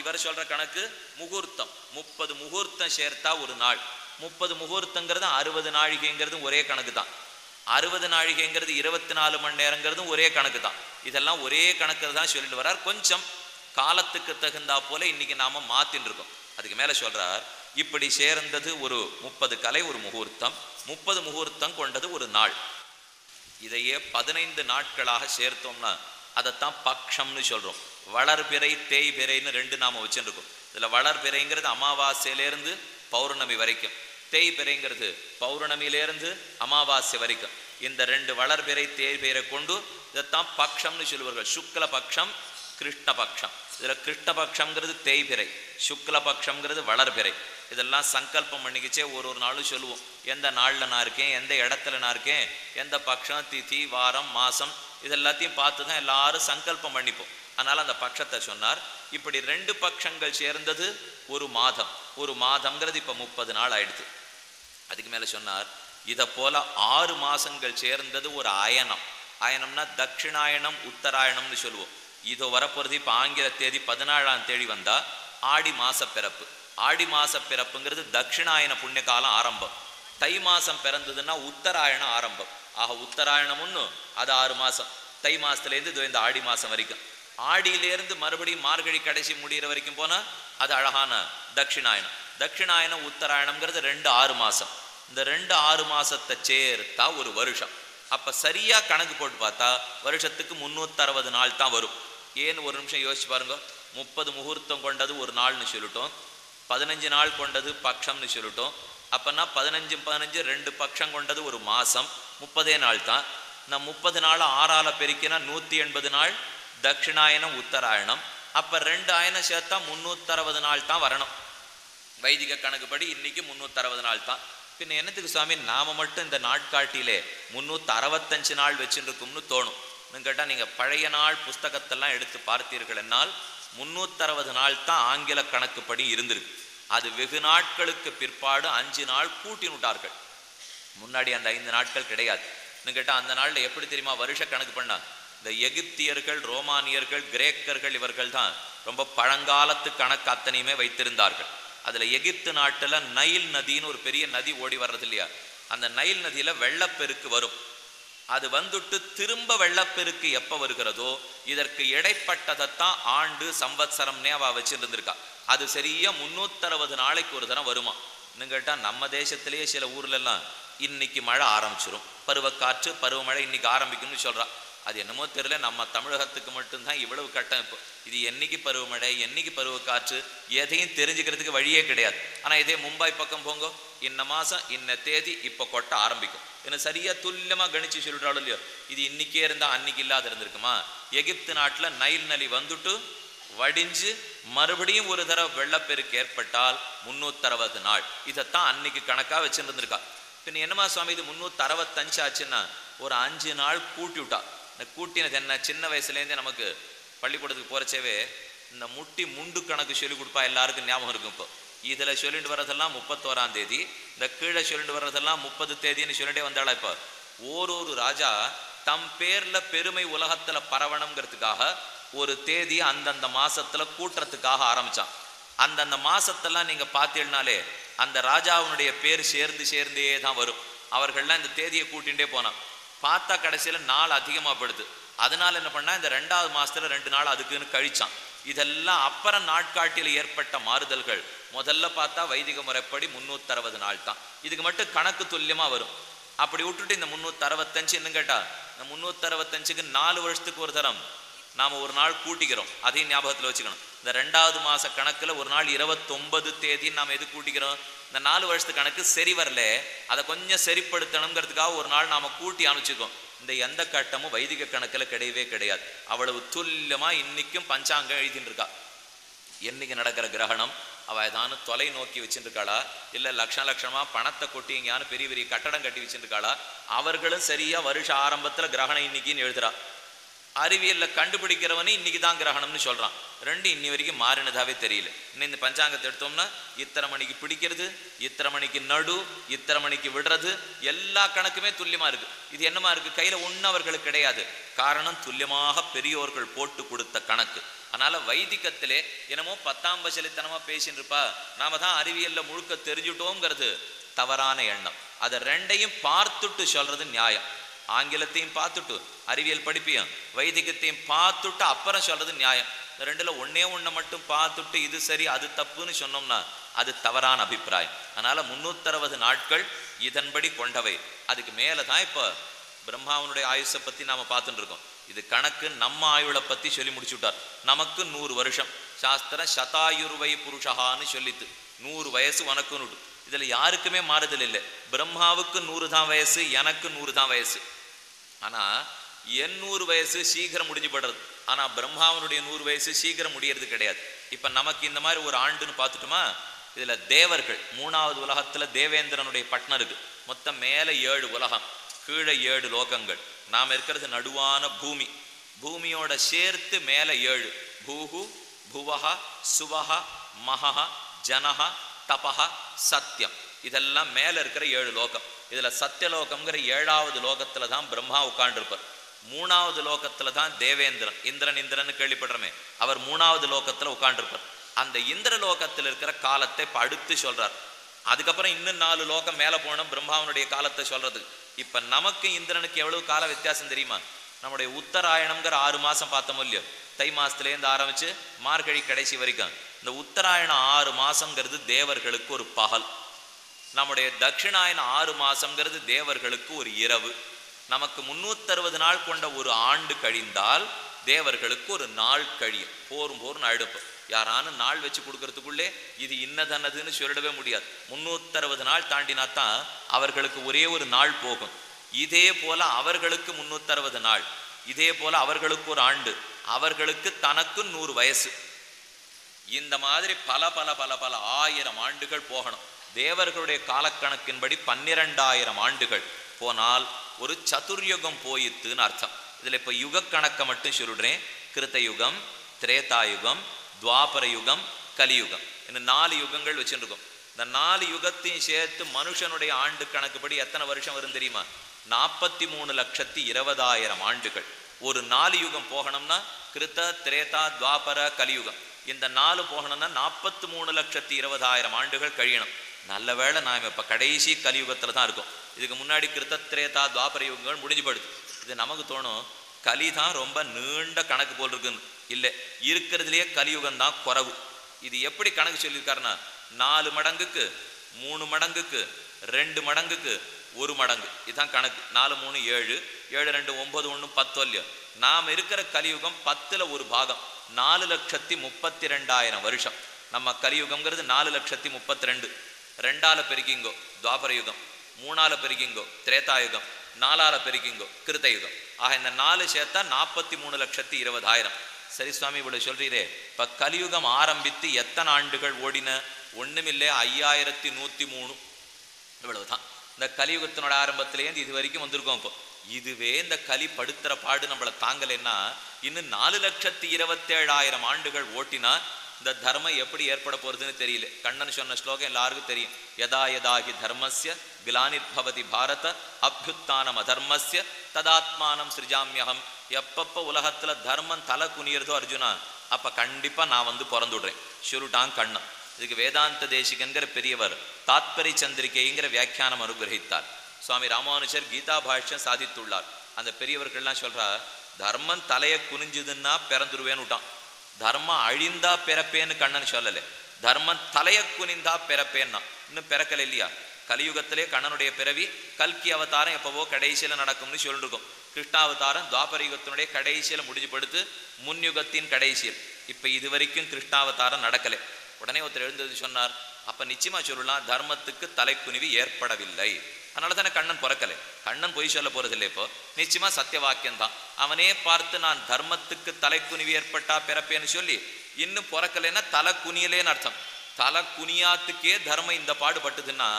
இவர் சொல்ற கணக்கு முகூர்த்தம் 30 முகூர்த்தம் சேர்த்தா ஒரு நாள். 30 முகூர்த்தங்கிறது 60 நாழிகைங்கிறது ஒரே கணக்கு தான். 60 நாழிகைங்கிறது 24 மணி நேரங்கிறதும் ஒரே கணக்கு தான். இதெல்லாம் ஒரே கணக்கு தான் சொல்லிட்டு வர்றார். கொஞ்சம் காலத்துக்கு தகுந்தா போல இன்னைக்கு நாம மாத்தின்னு இருக்கோம். அதுக்கு மேல சொல்றார், இப்படி சேர்ந்தது ஒரு 30 கலை ஒரு முகூர்த்தம், 30 முகூர்த்தம் கொண்டது ஒரு நாள். இதையே 15 நாட்களாக சேர்த்தோம்னா அதைத்தான் பக்ஷம்னு சொல்றோம். வளர்பிறை தேய்பிறைன்னு 2 நாம வச்சுருக்கோம். இதுல வளர்பிறைங்கிறது அமாவாசையிலேருந்து பௌர்ணமி வரைக்கும், தேய்பிறைங்கிறது பௌர்ணமியிலேருந்து அமாவாசை வரைக்கும். இந்த 2 வளர்பிறை தேய்பிறை கொண்டு இதைத்தான் பக்ஷம்னு சொல்லுவார்கள். சுக்ல பக்ஷம் கிருஷ்ண பக்ஷம். இதுல கிருஷ்ண பக்ஷங்கிறது தேய்பிறை, சுக்ல பக்ஷங்கிறது வளர்பிறை. இதெல்லாம் சங்கல்பம் பண்ணிக்கிச்சே ஒரு நாளும் சொல்லுவோம். எந்த நாளில் நான் இருக்கேன், எந்த இடத்துல நான் இருக்கேன், எந்த பக்ஷம், திதி, வாரம், மாசம், இதெல்லாத்தையும் பார்த்து தான் எல்லாரும் சங்கல்பம் பண்ணிப்போம். அதனால அந்த பட்சத்தை சொன்னார். இப்படி 2 பட்சங்கள் சேர்ந்தது ஒரு மாதம். ஒரு மாதம்ங்கிறது இப்ப 30 நாள் ஆயிடுது. அதுக்கு மேல சொன்னார், இதை போல 6 மாசங்கள் சேர்ந்தது ஒரு அயனம். அயனம்னா தட்சிணாயனம் உத்தராயணம்னு சொல்லுவோம். இதோ வரப்போறது இப்ப ஆங்கில தேதி 17ஆம் தேதி வந்தா ஆடி மாச பிறப்பு. ஆடி மாச பிறப்புங்கிறது தட்சிணாயன புண்ணிய காலம் ஆரம்பம். தை மாசம் பிறந்ததுன்னா உத்தராயணம் ஆரம்பம். ஆக உத்தராயணம் ஒன்று, அது 6 மாசம். தை மாசத்துலேருந்து இந்த ஆடி மாசம் வரைக்கும். ஆடியிலேருந்து மறுபடியும் மார்கழி கடைசி முடிகிற வரைக்கும் போனா அது அழகான தட்சிணாயனம். தட்சிணாயனம் உத்தராயணம்ங்கிறது 2 6 மாசம். இந்த 2 6 மாசத்தை சேர்த்தா ஒரு வருஷம். அப்ப சரியா கணக்கு போட்டு பார்த்தா வருஷத்துக்கு 360 நாள் தான் வரும். ஏன்னு ஒரு நிமிஷம் யோசிச்சு பாருங்க. 30 முகூர்த்தம் கொண்டது ஒரு நாள்னு சொல்லிட்டோம், 15 நாள் கொண்டது பக்ஷம்னு சொல்லிட்டோம். அப்பனா 15 2 பக்ஷம் கொண்டது ஒரு மாசம், 30 நாள் தான். நான் 30 நாள் 6ஆல பெருக்கினா 180 நாள் தட்சிணாயனம் உத்தராயணம். அப்ப 2 ஆயனம் சேர்த்தா 360 நாள் தான் வரணும். வைதிக கணக்குப்படி இன்னைக்கு 360 நாள் தான். பின்ன என்னத்துக்கு சுவாமி நாம மட்டும் இந்த நாட்காட்டியிலே 365 நாள் வச்சுருக்கும்னு தோணும். கேட்டா நீங்க பழைய நாள் புஸ்தகத்தெல்லாம் எடுத்து பார்த்தீர்கள் என்னால் 360 நாள் தான் ஆங்கில கணக்குப்படி இருந்திருக்கு. அது வெகு நாட்களுக்கு பிற்பாடு 5 நாள் கூட்டினுட்டார்கள். முன்னாடி அந்த 5 நாட்கள் கிடையாது. கேட்டால் அந்த நாளில் எப்படி தெரியுமா வருஷ கணக்கு பண்ணா? இந்த எகிப்தியர்கள், ரோமானியர்கள், கிரேக்கர்கள் இவர்கள் தான் ரொம்ப பழங்காலத்து கணக்கு அத்தனையுமே வைத்திருந்தார்கள். அதில் எகிப்து நாட்டில் நைல் நதின்னு ஒரு பெரிய நதி ஓடி வர்றது இல்லையா, அந்த நைல் நதியில் வெள்ளப்பெருக்கு வரும். அது வந்துட்டு திரும்ப வெள்ளப்பெருக்கு எப்போ வருகிறதோ இதற்கு இடைப்பட்டதைத்தான் ஆண்டு சம்வத்சரம்னே அவ வச்சுருந்துருக்கா. அது சரியா 360 நாளைக்கு ஒரு தரம் வருமா. இன்னும் கேட்டால் நம்ம தேசத்திலேயே சில ஊர்லெல்லாம் இன்னைக்கு மழை ஆரம்பிச்சிடும், பருவக்காற்று பருவமழை இன்னைக்கு ஆரம்பிக்கும்னு சொல்றா. அது என்னமோ தெரியல, நம்ம தமிழகத்துக்கு மட்டும்தான் இவ்வளவு கட்டம். இப்போ இது என்னைக்கு பருவமழை என்னைக்கு பருவக்காற்று எதையும் தெரிஞ்சுக்கிறதுக்கு வழியே கிடையாது. ஆனால் இதே மும்பை பக்கம் போங்க, இன்ன மாதம் இன்ன தேதி இப்போ கொட்ட ஆரம்பிக்கும், என்ன சரியா துல்லியமாக கணிச்சு சொல்லிட்டாலும் இல்லையோ, இது இன்னைக்கே இருந்தால் அன்னைக்கு இல்லாத இருந்திருக்குமா. எகிப்து நாட்டில் நைல் நதி வந்துட்டு வடிஞ்சு மறுபடியும் ஒரு தடவை வெள்ளப்பெருக்கு ஏற்பட்டால் 360 நாள். இதைத்தான் அன்னைக்கு கணக்காக வச்சுருந்துருக்கா. பின் என்னமா சுவாமி இது 365 ஆச்சுன்னா ஒரு 5 நாள் கூட்டி விட்டா. இந்த கூட்டினது என்ன, சின்ன வயசுலேருந்தே நமக்கு பள்ளிக்கூடத்துக்கு போகிறச்சவே இந்த முட்டி முண்டு கணக்கு சொல்லி கொடுப்பா, எல்லாருக்கும் ஞாபகம் இருக்கும். இப்போ இதில் சொல்லிட்டு வர்றதெல்லாம் 31ஆம் தேதி, இந்த கீழே சொல்லிட்டு வர்றதெல்லாம் 30 தேதின்னு சொல்லிட்டே வந்தாளா. இப்போ ஒரு ராஜா தம் பேரில் பெருமை உலகத்தில் பரவணுங்கிறதுக்காக ஒரு தேதி அந்தந்த மாசத்துல கூட்டுறதுக்காக ஆரம்பிச்சான். அந்தந்த மாசத்தெல்லாம் நீங்க பார்த்தீங்கன்னாலே அந்த ராஜாவுடைய பேர் சேர்ந்தே தான் வரும். அவர்கள்லாம் இந்த தேதியை கூட்டிகிட்டே போனான். பார்த்தா கடைசியில் நாள் அதிகமாக படுது. அதனால என்ன பண்ணா, இந்த 2வது மாசத்துல 2 நாள் அதுக்குன்னு கழிச்சான். இதெல்லாம் அப்புறம் நாட்காட்டியில் ஏற்பட்ட மாறுதல்கள். முதல்ல பார்த்தா வைதிக முறைப்படி 360 நாள் தான், இதுக்கு மட்டும் கணக்கு துல்லியமா வரும். அப்படி விட்டுட்டு இந்த 365 என்ன கேட்டா, இந்த 365க்கு 4 வருஷத்துக்கு ஒரு தரம் நாம் ஒரு நாள் கூட்டிக்கிறோம். அதையும் ஞாபகத்தில் வச்சுக்கணும். இந்த 2வது மாத கணக்கில் ஒரு நாள் 29 தேதின்னு நாம் எது கூட்டிக்கிறோம், இந்த 4 வருஷத்து கணக்கு சரி வரல, அதை கொஞ்சம் சரிப்படுத்தணுங்கிறதுக்காக ஒரு நாள் நாம் கூட்டி அனுப்பிச்சிக்கோம். இந்த எந்த கட்டமும் வைதிக கணக்கில் கிடையவே கிடையாது. அவ்வளவு துல்லியமாக இன்னைக்கும் பஞ்சாங்கம் எழுதிட்டு இருக்கா. என்னைக்கு நடக்கிற கிரகணம் அவ ஏதானு தொலை நோக்கி வச்சுருக்காளா, இல்லை லட்சமாக பணத்தை கொட்டி எங்கேயானு பெரிய பெரிய கட்டடம் கட்டி வச்சுருக்காளா, அவர்களும் சரியா வருஷ ஆரம்பத்தில் கிரகணம் இன்னைக்குன்னு எழுதுறா. அறிவியலில் கண்டுபிடிக்கிறவனே இன்னைக்கு தான் கிரகணம்னு சொல்கிறான். ரெண்டு இன்னி வரைக்கும் மாறினதாவே தெரியல. இன்னும் இந்த பஞ்சாங்கத்தை எடுத்தோம்னா இத்தனை மணிக்கு பிடிக்கிறது, இத்தனை மணிக்கு நடு, இத்தனை மணிக்கு விடுறது, எல்லா கணக்குமே துல்லியமாக இருக்குது. இது என்னமா இருக்குது, கையில் ஒன்றும் அவர்களுக்கு கிடையாது. காரணம் துல்லியமாக பெரியோர்கள் போட்டு கொடுத்த கணக்கு. அதனால் வைதிகத்திலே என்னமோ 10ஆம் பசலித்தனமாக பேசின்னு இருப்பா, நாம தான் அறிவியலில் முழுக்க தெரிஞ்சுட்டோங்கிறது தவறான எண்ணம். அதை ரெண்டையும் பார்த்துட்டு சொல்கிறது நியாயம். ஆங்கிலத்தையும் பார்த்துட்டு அறிவியல் படிப்பையும் வைதிகத்தையும் பார்த்துட்டு அப்புறம் சொல்றது நியாயம். இந்த ரெண்டுல ஒண்ணை மட்டும் பார்த்துட்டு இது சரி அது தப்புன்னு சொன்னோம்னா அது தவறான அபிப்பிராயம். அதனால 360 நாட்கள் இதன்படி கொண்டவை. அதுக்கு மேலதான் இப்ப பிரம்மாவனுடைய ஆயுஷை பத்தி நாம பார்த்துட்டு இருக்கோம். இது கணக்கு நம்ம ஆயுளை பத்தி சொல்லி முடிச்சு விட்டார். நமக்கு 100 வருஷம் சாஸ்திரம் சதாயுர்வை புருஷகான்னு சொல்லித்து 100 வயசு உனக்குன்னு. இதுல யாருக்குமே மாறுதல் இல்லை. பிரம்மாவுக்கு 100 தான் வயசு, எனக்கு 100 தான் வயசு. ஆனா 100 வயசு சீக்கிரம் முடிஞ்சு படுறது. ஆனா பிரம்மாவனுடைய 100 வயசு சீக்கிரம் முடியறது கிடையாது. இப்ப நமக்கு இந்த மாதிரி ஒரு ஆண்டுன்னு பார்த்துட்டோமா, இதுல தேவர்கள் 3வது உலகத்துல தேவேந்திரனுடைய பட்னம் இருக்கு. மொத்தம் மேல 7 உலகம், கீழே 7 லோகங்கள். நாம இருக்கிறது நடுவான பூமி. பூமியோட சேர்த்து மேல 7, பூஹு புவஹ சுவஹ மஹஹ ஜனஹ தபஹ சத்தியம். இதெல்லாம் மேல இருக்கிற 7 லோகம். இதுல சத்தியலோகம்ங்கிற 7வது லோகத்துல தான் பிரம்மா உட்காண்டிருப்பார். 3வது லோகத்துல தான் தேவேந்திரன், இந்திரன் கேள்விப்படுறமே, அவர் 3வது லோகத்துல உட்காண்டிருப்பார். அந்த இந்திர லோகத்தில் இருக்கிற காலத்தை அடுத்து சொல்றார். அதுக்கப்புறம் இன்னும் 4 லோகம் மேல போனோம் பிரம்மாவனுடைய காலத்தை சொல்றது. இப்ப நமக்கு இந்திரனுக்கு எவ்வளவு கால வித்தியாசம் தெரியுமா? நம்முடைய உத்தராயணம்ங்கிற 6 மாசம் பார்த்தோம் இல்லையோ, தை மாசத்துலேருந்து ஆரம்பிச்சு மார்கழி கடைசி வரைக்கும் இந்த உத்தராயணம் 6 மாசங்கிறது தேவர்களுக்கு ஒரு பகல். நம்முடைய தட்சிணாயன 6 மாசம்ங்கிறது தேவர்களுக்கு ஒரு இரவு. நமக்கு 360 நாள் கொண்ட ஒரு ஆண்டு கழிந்தால் தேவர்களுக்கு ஒரு நாள் கழியும். போரும் அடுப்பு யாரானு நாள் வச்சு கொடுக்கறதுக்குள்ளே இது இன்னதன்னதுன்னு சொல்லிடவே முடியாது. 360 நாள் தாண்டினாத்தான் அவர்களுக்கு ஒரே ஒரு நாள் போகும். இதே போல அவர்களுக்கு 360 நாள், இதே போல அவர்களுக்கு ஒரு ஆண்டு, அவர்களுக்கு தனக்கு 100 வயசு. இந்த மாதிரி பல பல பல பல 1000 ஆண்டுகள் போகணும். தேவர்களுடைய காலக்கணக்கின்படி 12,000 ஆண்டுகள் போனால் ஒரு சதுர்யுகம் போயித்துன்னு அர்த்தம். இதுல இப்ப யுக கணக்கை மட்டும் சொல்றேன். கிருத்த யுகம், திரேதாயுகம், துவாபர யுகம், கலியுகம், இன்னும் 4 யுகங்கள் வச்சுருக்கோம். இந்த 4 யுகத்தையும் சேர்த்து மனுஷனுடைய ஆண்டு கணக்குப்படி எத்தனை வருஷம் வரும் தெரியுமா? 43,20,000 ஆண்டுகள். ஒரு 4 யுகம் போகணும்னா கிருத்த, திரேதா, துவாபர, கலியுகம். இந்த 4 போகணும்னா 43,20,000 ஆண்டுகள் கழியணும். நல்ல வேளை நாம் இப்போ கடைசி கலியுகத்தில் தான் இருக்கும். இதுக்கு முன்னாடி கிருத்த, திரேதா, துவாபர யுகங்கள் முடிஞ்சு படுது. இது நமக்கு தோணும் கலி தான் ரொம்ப நீண்ட கணக்கு போல் இருக்குன்னு. இல்லை, இருக்கிறதுலையே கலியுகம் தான் குறவு. இது எப்படி கணக்கு சொல்லியிருக்காருன்னா 4 மடங்குக்கு 3 மடங்குக்கு 2 மடங்குக்கு 1 மடங்கு, இதுதான் கணக்கு. 4 3 7, 7 2 9 1 10 இல்லையோ. நாம் இருக்கிற கலியுகம் 10ல் 1 பாகம், 4,32,000 வருஷம். நம்ம கலியுகம்ங்கிறது 4,32,000. 2ஆல பெருக்கிங்கோ துவாபர யுகம், 3ஆல பெருக்கிங்கோ திரேதாயுகம், 4ஆல பெருக்கிங்கோ கிருத்த யுகம். ஆக இந்த 4 சேர்த்தா 43,20,000. சரி சுவாமி, இவ்வளவு சொல்றீரே, இப்ப கலியுகம் ஆரம்பித்து எத்தனை ஆண்டுகள் ஓடின? ஒண்ணுமில்லை, 5103. இவ்வளவுதான். இந்த கலியுகத்தினோட ஆரம்பத்திலேருந்து இது வரைக்கும் வந்திருக்கோம். இப்போ இதுவே இந்த கலி படுத்துற பாடு நம்மளை தாங்கலைன்னா இன்னும் 4,27,000 ஆண்டுகள் ஓட்டினா இந்த தர்மம் எப்படி ஏற்பட போறதுன்னு தெரியல. கண்ணன் சொன்ன ஸ்லோகம் எல்லாருக்கும் தெரியும். யதா யதாகி தர்மஸ்ய கிலானிர்பவதி பாரத அபியுத்தானம் அதர்மஸ்ய ததாத்மானம் சிருஜாமியகம். எப்பப்போ உலகத்துல தர்மம் தலை குனியறதோ அர்ஜுனா, அப்ப கண்டிப்பா நான் வந்து பிறந்துடுறேன் சொல்லிட்டான் கண்ணன். இதுக்கு வேதாந்த தேசிகன்கிற பெரியவர் தாத்பரி சந்திரிகைங்கிற வியாக்கியானம் அனுகிரகித்தார். சுவாமி ராமானுஜர் கீதா பாஷ்யம் சாதித்துள்ளார். அந்த பெரியவர்கள்லாம் சொல்றா, தர்மம் தலையை குனிஞ்சுதுன்னா பிறந்துருவேன்னு விட்டான். தர்மம் அழிந்தா பிறப்பேன்னு கண்ணன் சொல்லலை, தர்மம் தலையை குனிந்தா பிறப்பேன்னா. இன்னும் பிறக்கல இல்லையா? கலியுகத்திலே கண்ணனுடைய பிறவி கல்கி அவதாரம் எப்பவோ கடைசியில நடக்கும்னு சொல்லிருக்கோம். கிருஷ்ணாவதாரம் துவாபர யுகத்தினுடைய கடைசியில முடிஞ்சு படுத்து முன்யுகத்தின் கடைசியில். இப்ப இது வரைக்கும் கிருஷ்ணாவதாரம் நடக்கலை. உடனே ஒருத்தர் எழுந்தது சொன்னார், அப்ப நிச்சயமா சொல்லலாம் தர்மத்துக்கு தலைக்குனிவி ஏற்படவில்லை, அதனால தானே கண்ணன் பிறக்கலை. கண்ணன் பொய் சொல்ல போறதில்லை. இப்போ நிச்சயமா சத்திய வாக்கியம்தான். அவனே பார்த்து நான் தர்மத்துக்கு தலைக்குனிவி ஏற்பட்டா பிறப்பேன்னு சொல்லி இன்னும் பிறக்கலைன்னா தலை குனியலேன்னு அர்த்தம். தலை குனியாத்துக்கே தர்மம் இந்த பாடுபட்டுதுன்னா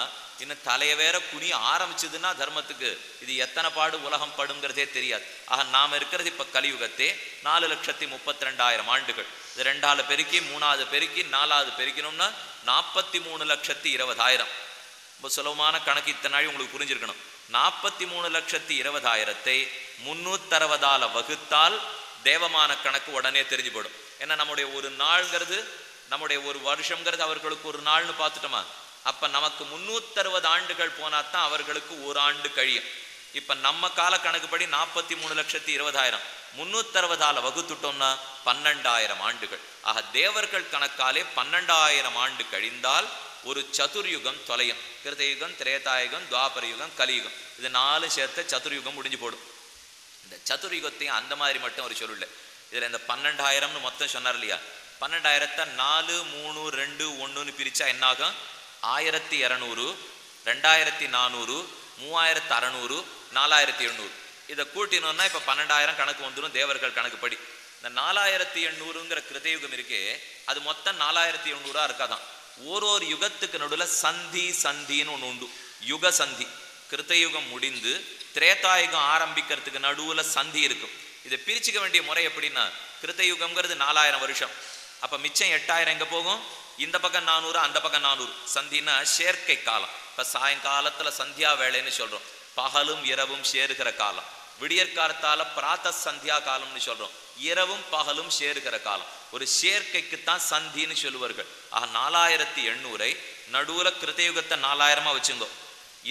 இன்னும் தலைய வேற குனிய ஆரம்பிச்சதுன்னா தர்மத்துக்கு இது எத்தனை பாடு உலகம் படுங்கிறதே தெரியாது. ஆக நாம இருக்கிறது இப்ப கலியுகத்தே 4,32,000 ஆண்டுகள். இது 2ஆல பெருக்கி 3ஆவது பெருக்கி 4ஆவது பெருக்கணும்னா 43,20,000. ரொம்ப சுலபமான கணக்கு. இத்தனை நாள் உங்களுக்கு புரிஞ்சிருக்கணும். 43,20,000 360ஆல வகுத்தால் தேவமான கணக்கு உடனே தெரிஞ்சு போடும். ஏன்னா நம்முடைய ஒரு நாள்ங்கிறது, நம்முடைய ஒரு வருஷம்ங்கிறது அவர்களுக்கு ஒரு நாள்னு பார்த்துட்டோமா, அப்ப நமக்கு 360 ஆண்டுகள் போனாத்தான் அவர்களுக்கு ஒரு ஆண்டு கழியும். இப்ப நம்ம கால கணக்குப்படி 43,20,000 360ஆல வகுத்துட்டோம்னா 12,000 ஆண்டுகள். ஆக தேவர்கள் கணக்காலே 12,000 ஆண்டு கழிந்தால் ஒரு சதுர்யுகம் தொலையும். கிருதயுகம், திரேதாயுகம், துவாபர யுகம், கலியுகம், இது 4 சேர்த்த சதுர்யுகம் முடிஞ்சு போடும். இந்த சதுர்யுகத்தையும் அந்த மாதிரி மட்டும் அவர் சொல்லல. இதுல இந்த 12,000 மொத்தம் சொன்னார் இல்லையா, 12,000 4 3 2 1ன்னு பிரிச்சா என்னாகும்? 1,200, 2,400, 3,600, 4,800. இதை கூட்டினோம்னா இப்ப 12,000 கணக்கு வந்துடும் தேவர்கள் கணக்குப்படி. இந்த 4,800ங்கிற கிருதயுகம் இருக்கே, அது மொத்தம் 4,800 இருக்காதான். ஒரு யுகத்துக்கு நடுவில் சந்தி சந்தின்னு ஒன்று உண்டு. யுக சந்தி. கிருத்தயுகம் முடிந்து திரேதாயுகம் ஆரம்பிக்கிறதுக்கு நடுவுல சந்தி இருக்கும். இதை பிரிச்சுக்க வேண்டிய முறை எப்படின்னா, கிருத்தயுகம்ங்கிறது 4,000 வருஷம். அப்ப மிச்சம் 8,000 எங்க போகும்? இந்த பக்கம் 400, அந்த பக்கம் 400. சந்தினா சேர்க்கை காலம். இப்ப சாயங்காலத்துல சந்தியா வேலைன்னு சொல்றோம். பகலும் இரவும் சேருகிற காலம். விடியற்காலத்தால பிராத்த சந்தியா காலம்னு சொல்றோம். இரவும் பகலும் சேருகிற காலம். ஒரு சேர்க்கைக்குத்தான் சந்தின்னு சொல்லுவார்கள். ஆக 4,800 நடுவுல கிருத்தயுகத்தை 4,000 வச்சுங்கோ.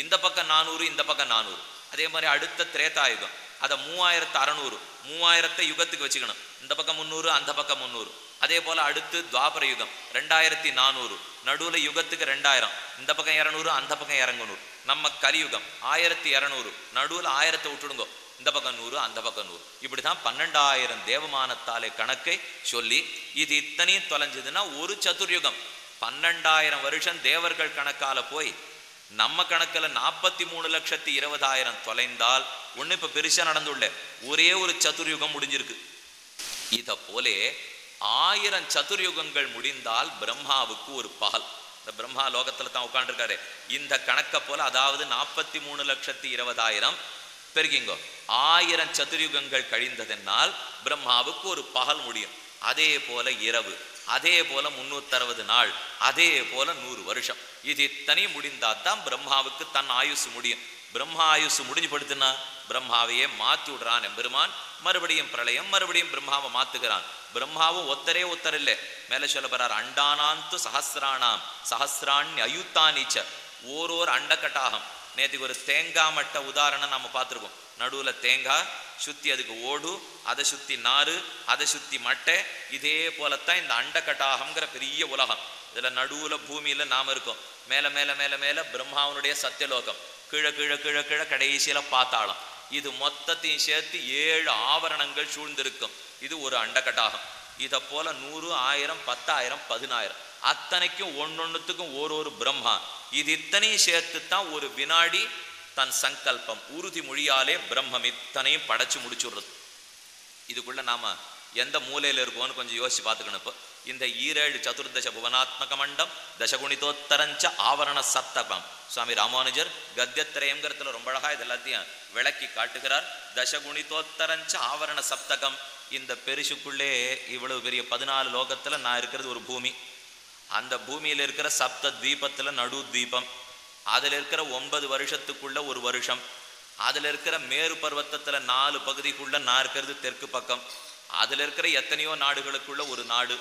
இந்த பக்கம் 400, இந்த பக்கம் 400. அதே மாதிரி அடுத்த திரேதாயுகம் அதை 3,600, 3,000 யுகத்துக்கு வச்சுக்கணும். இந்த பக்கம் 300, அந்த பக்கம் 300. அதே போல அடுத்து துவாபர யுகம் 2,400, நடுவுல யுகத்துக்கு 2,000, இந்த பக்கம் 200, அந்த பக்கம் 200. நம்ம கலியுகம் 1,200, நடுவுல 1000 விட்டுடுங்கோ, இந்த பக்கம் 100, அந்த பக்கம் 100. இப்படிதான் 12,000 தேவமானத்தாலே கணக்கை சொல்லி இது இத்தனையும் தொலைஞ்சதுன்னா ஒரு சதுர்யுகம். 12,000 வருஷம் தேவர்கள் கணக்கால போய் நம்ம கணக்கில் 43,20,000 தொலைந்தால் ஒண்ணு இப்ப பெருசா நடந்துள்ள ஒரே ஒரு சதுர்யுகம் முடிஞ்சிருக்கு. இத போலே 1000 சதுர்யுகங்கள் முடிந்தால் பிரம்மாவுக்கு ஒரு பகல். இந்த பிரம்மா லோகத்துல தான் உட்காந்துருக்காரு. இந்த கணக்கை போல, அதாவது 43,20,000 பெருக்கிங்கோ, 1000 சதுர்யுகங்கள் கழிந்ததென்னால் பிரம்மாவுக்கு ஒரு பகல் முடியும். அதே போல இரவு, அதே போல 360 நாள், அதே போல 100 வருஷம். இது இத்தனையும் முடிந்தாதான் பிரம்மாவுக்கு தன் ஆயுசு முடியும். பிரம்மா ஆயுசு முடிஞ்சு படுத்துனா பிரம்மாவையே மாத்தி விடுறான் எம்பெருமான். மறுபடியும் பிரளயம், மறுபடியும் பிரம்மாவை மாத்துகிறான். பிரம்மாவும் ஒத்தர் இல்லை, மேல சொல்ல போறார் அண்டானாந்து சஹசிராணாம் சஹசிராணி அயுத்தானிச்ச. ஓரோர் அண்டக்கட்டாகம். நேற்றுக்கு ஒரு தேங்காய் மட்டை உதாரணம் நம்ம பார்த்துருக்கோம். நடுவுல தேங்காய் சுத்தி, அதுக்கு ஓடு, அதை சுத்தி நாறு, அதை சுத்தி மட்டை. இதே போலத்தான் இந்த அண்டக்கட்டாகம்ங்கிற பெரிய உலகம். இதுல நடுவுல பூமியில நாம இருக்கோம். மேல மேல மேல மேல பிரம்மாவனுடைய சத்தியலோகம், கீழே கீழே கீழே கீழே கடைசியில பாத்தாளம். இது மொத்தத்தையும் சேர்த்து 7 ஆவரணங்கள் சூழ்ந்திருக்கும். இது ஒரு அண்டக்கட்டாகம். இதை போல 100, 1000, 10,000, 10,000 அத்தனைக்கும் ஒன்னொன்னுத்துக்கும் ஒரு பிரம்மா. இது இத்தனையும் சேர்த்துத்தான் ஒரு வினாடி தன் சங்கல்பம் உறுதி மொழியாலே பிரம்மம் இத்தனையும் படைச்சு முடிச்சுடுறது. இதுக்குள்ள நாம எந்த மூலையில இருக்கோம்னு கொஞ்சம் யோசிச்சு பார்த்துக்கணும். இப்போ இந்த 7 சதுர்தச புவனாத்மக மண்டம் தசகுணிதோத்தரஞ்ச ஆவரண சப்தகம். சுவாமி ராமானுஜர் கத்தியத்திரயங்கிறதுல ரொம்ப அழகா இது எல்லாத்தையும் விளக்கி காட்டுகிறார். தசகுணிதோத்தரஞ்ச ஆவரண சப்தகம். இந்த பெருசுக்குள்ளே இவ்வளவு பெரிய 14 லோகத்துல நான் இருக்கிறது ஒரு பூமி. அந்த பூமியில இருக்கிற சப்த தீபத்துல நடு தீபம். அதுல இருக்கிற 9 வருஷத்துக்குள்ள ஒரு வருஷம். அதுல இருக்கிற மேரு பர்வத்தத்துல 4 பகுதிக்குள்ள நான் இருக்கிறது தெற்கு பக்கம். அதுல இருக்கிற எத்தனையோ நாடுகளுக்குள்ள ஒரு நாடு.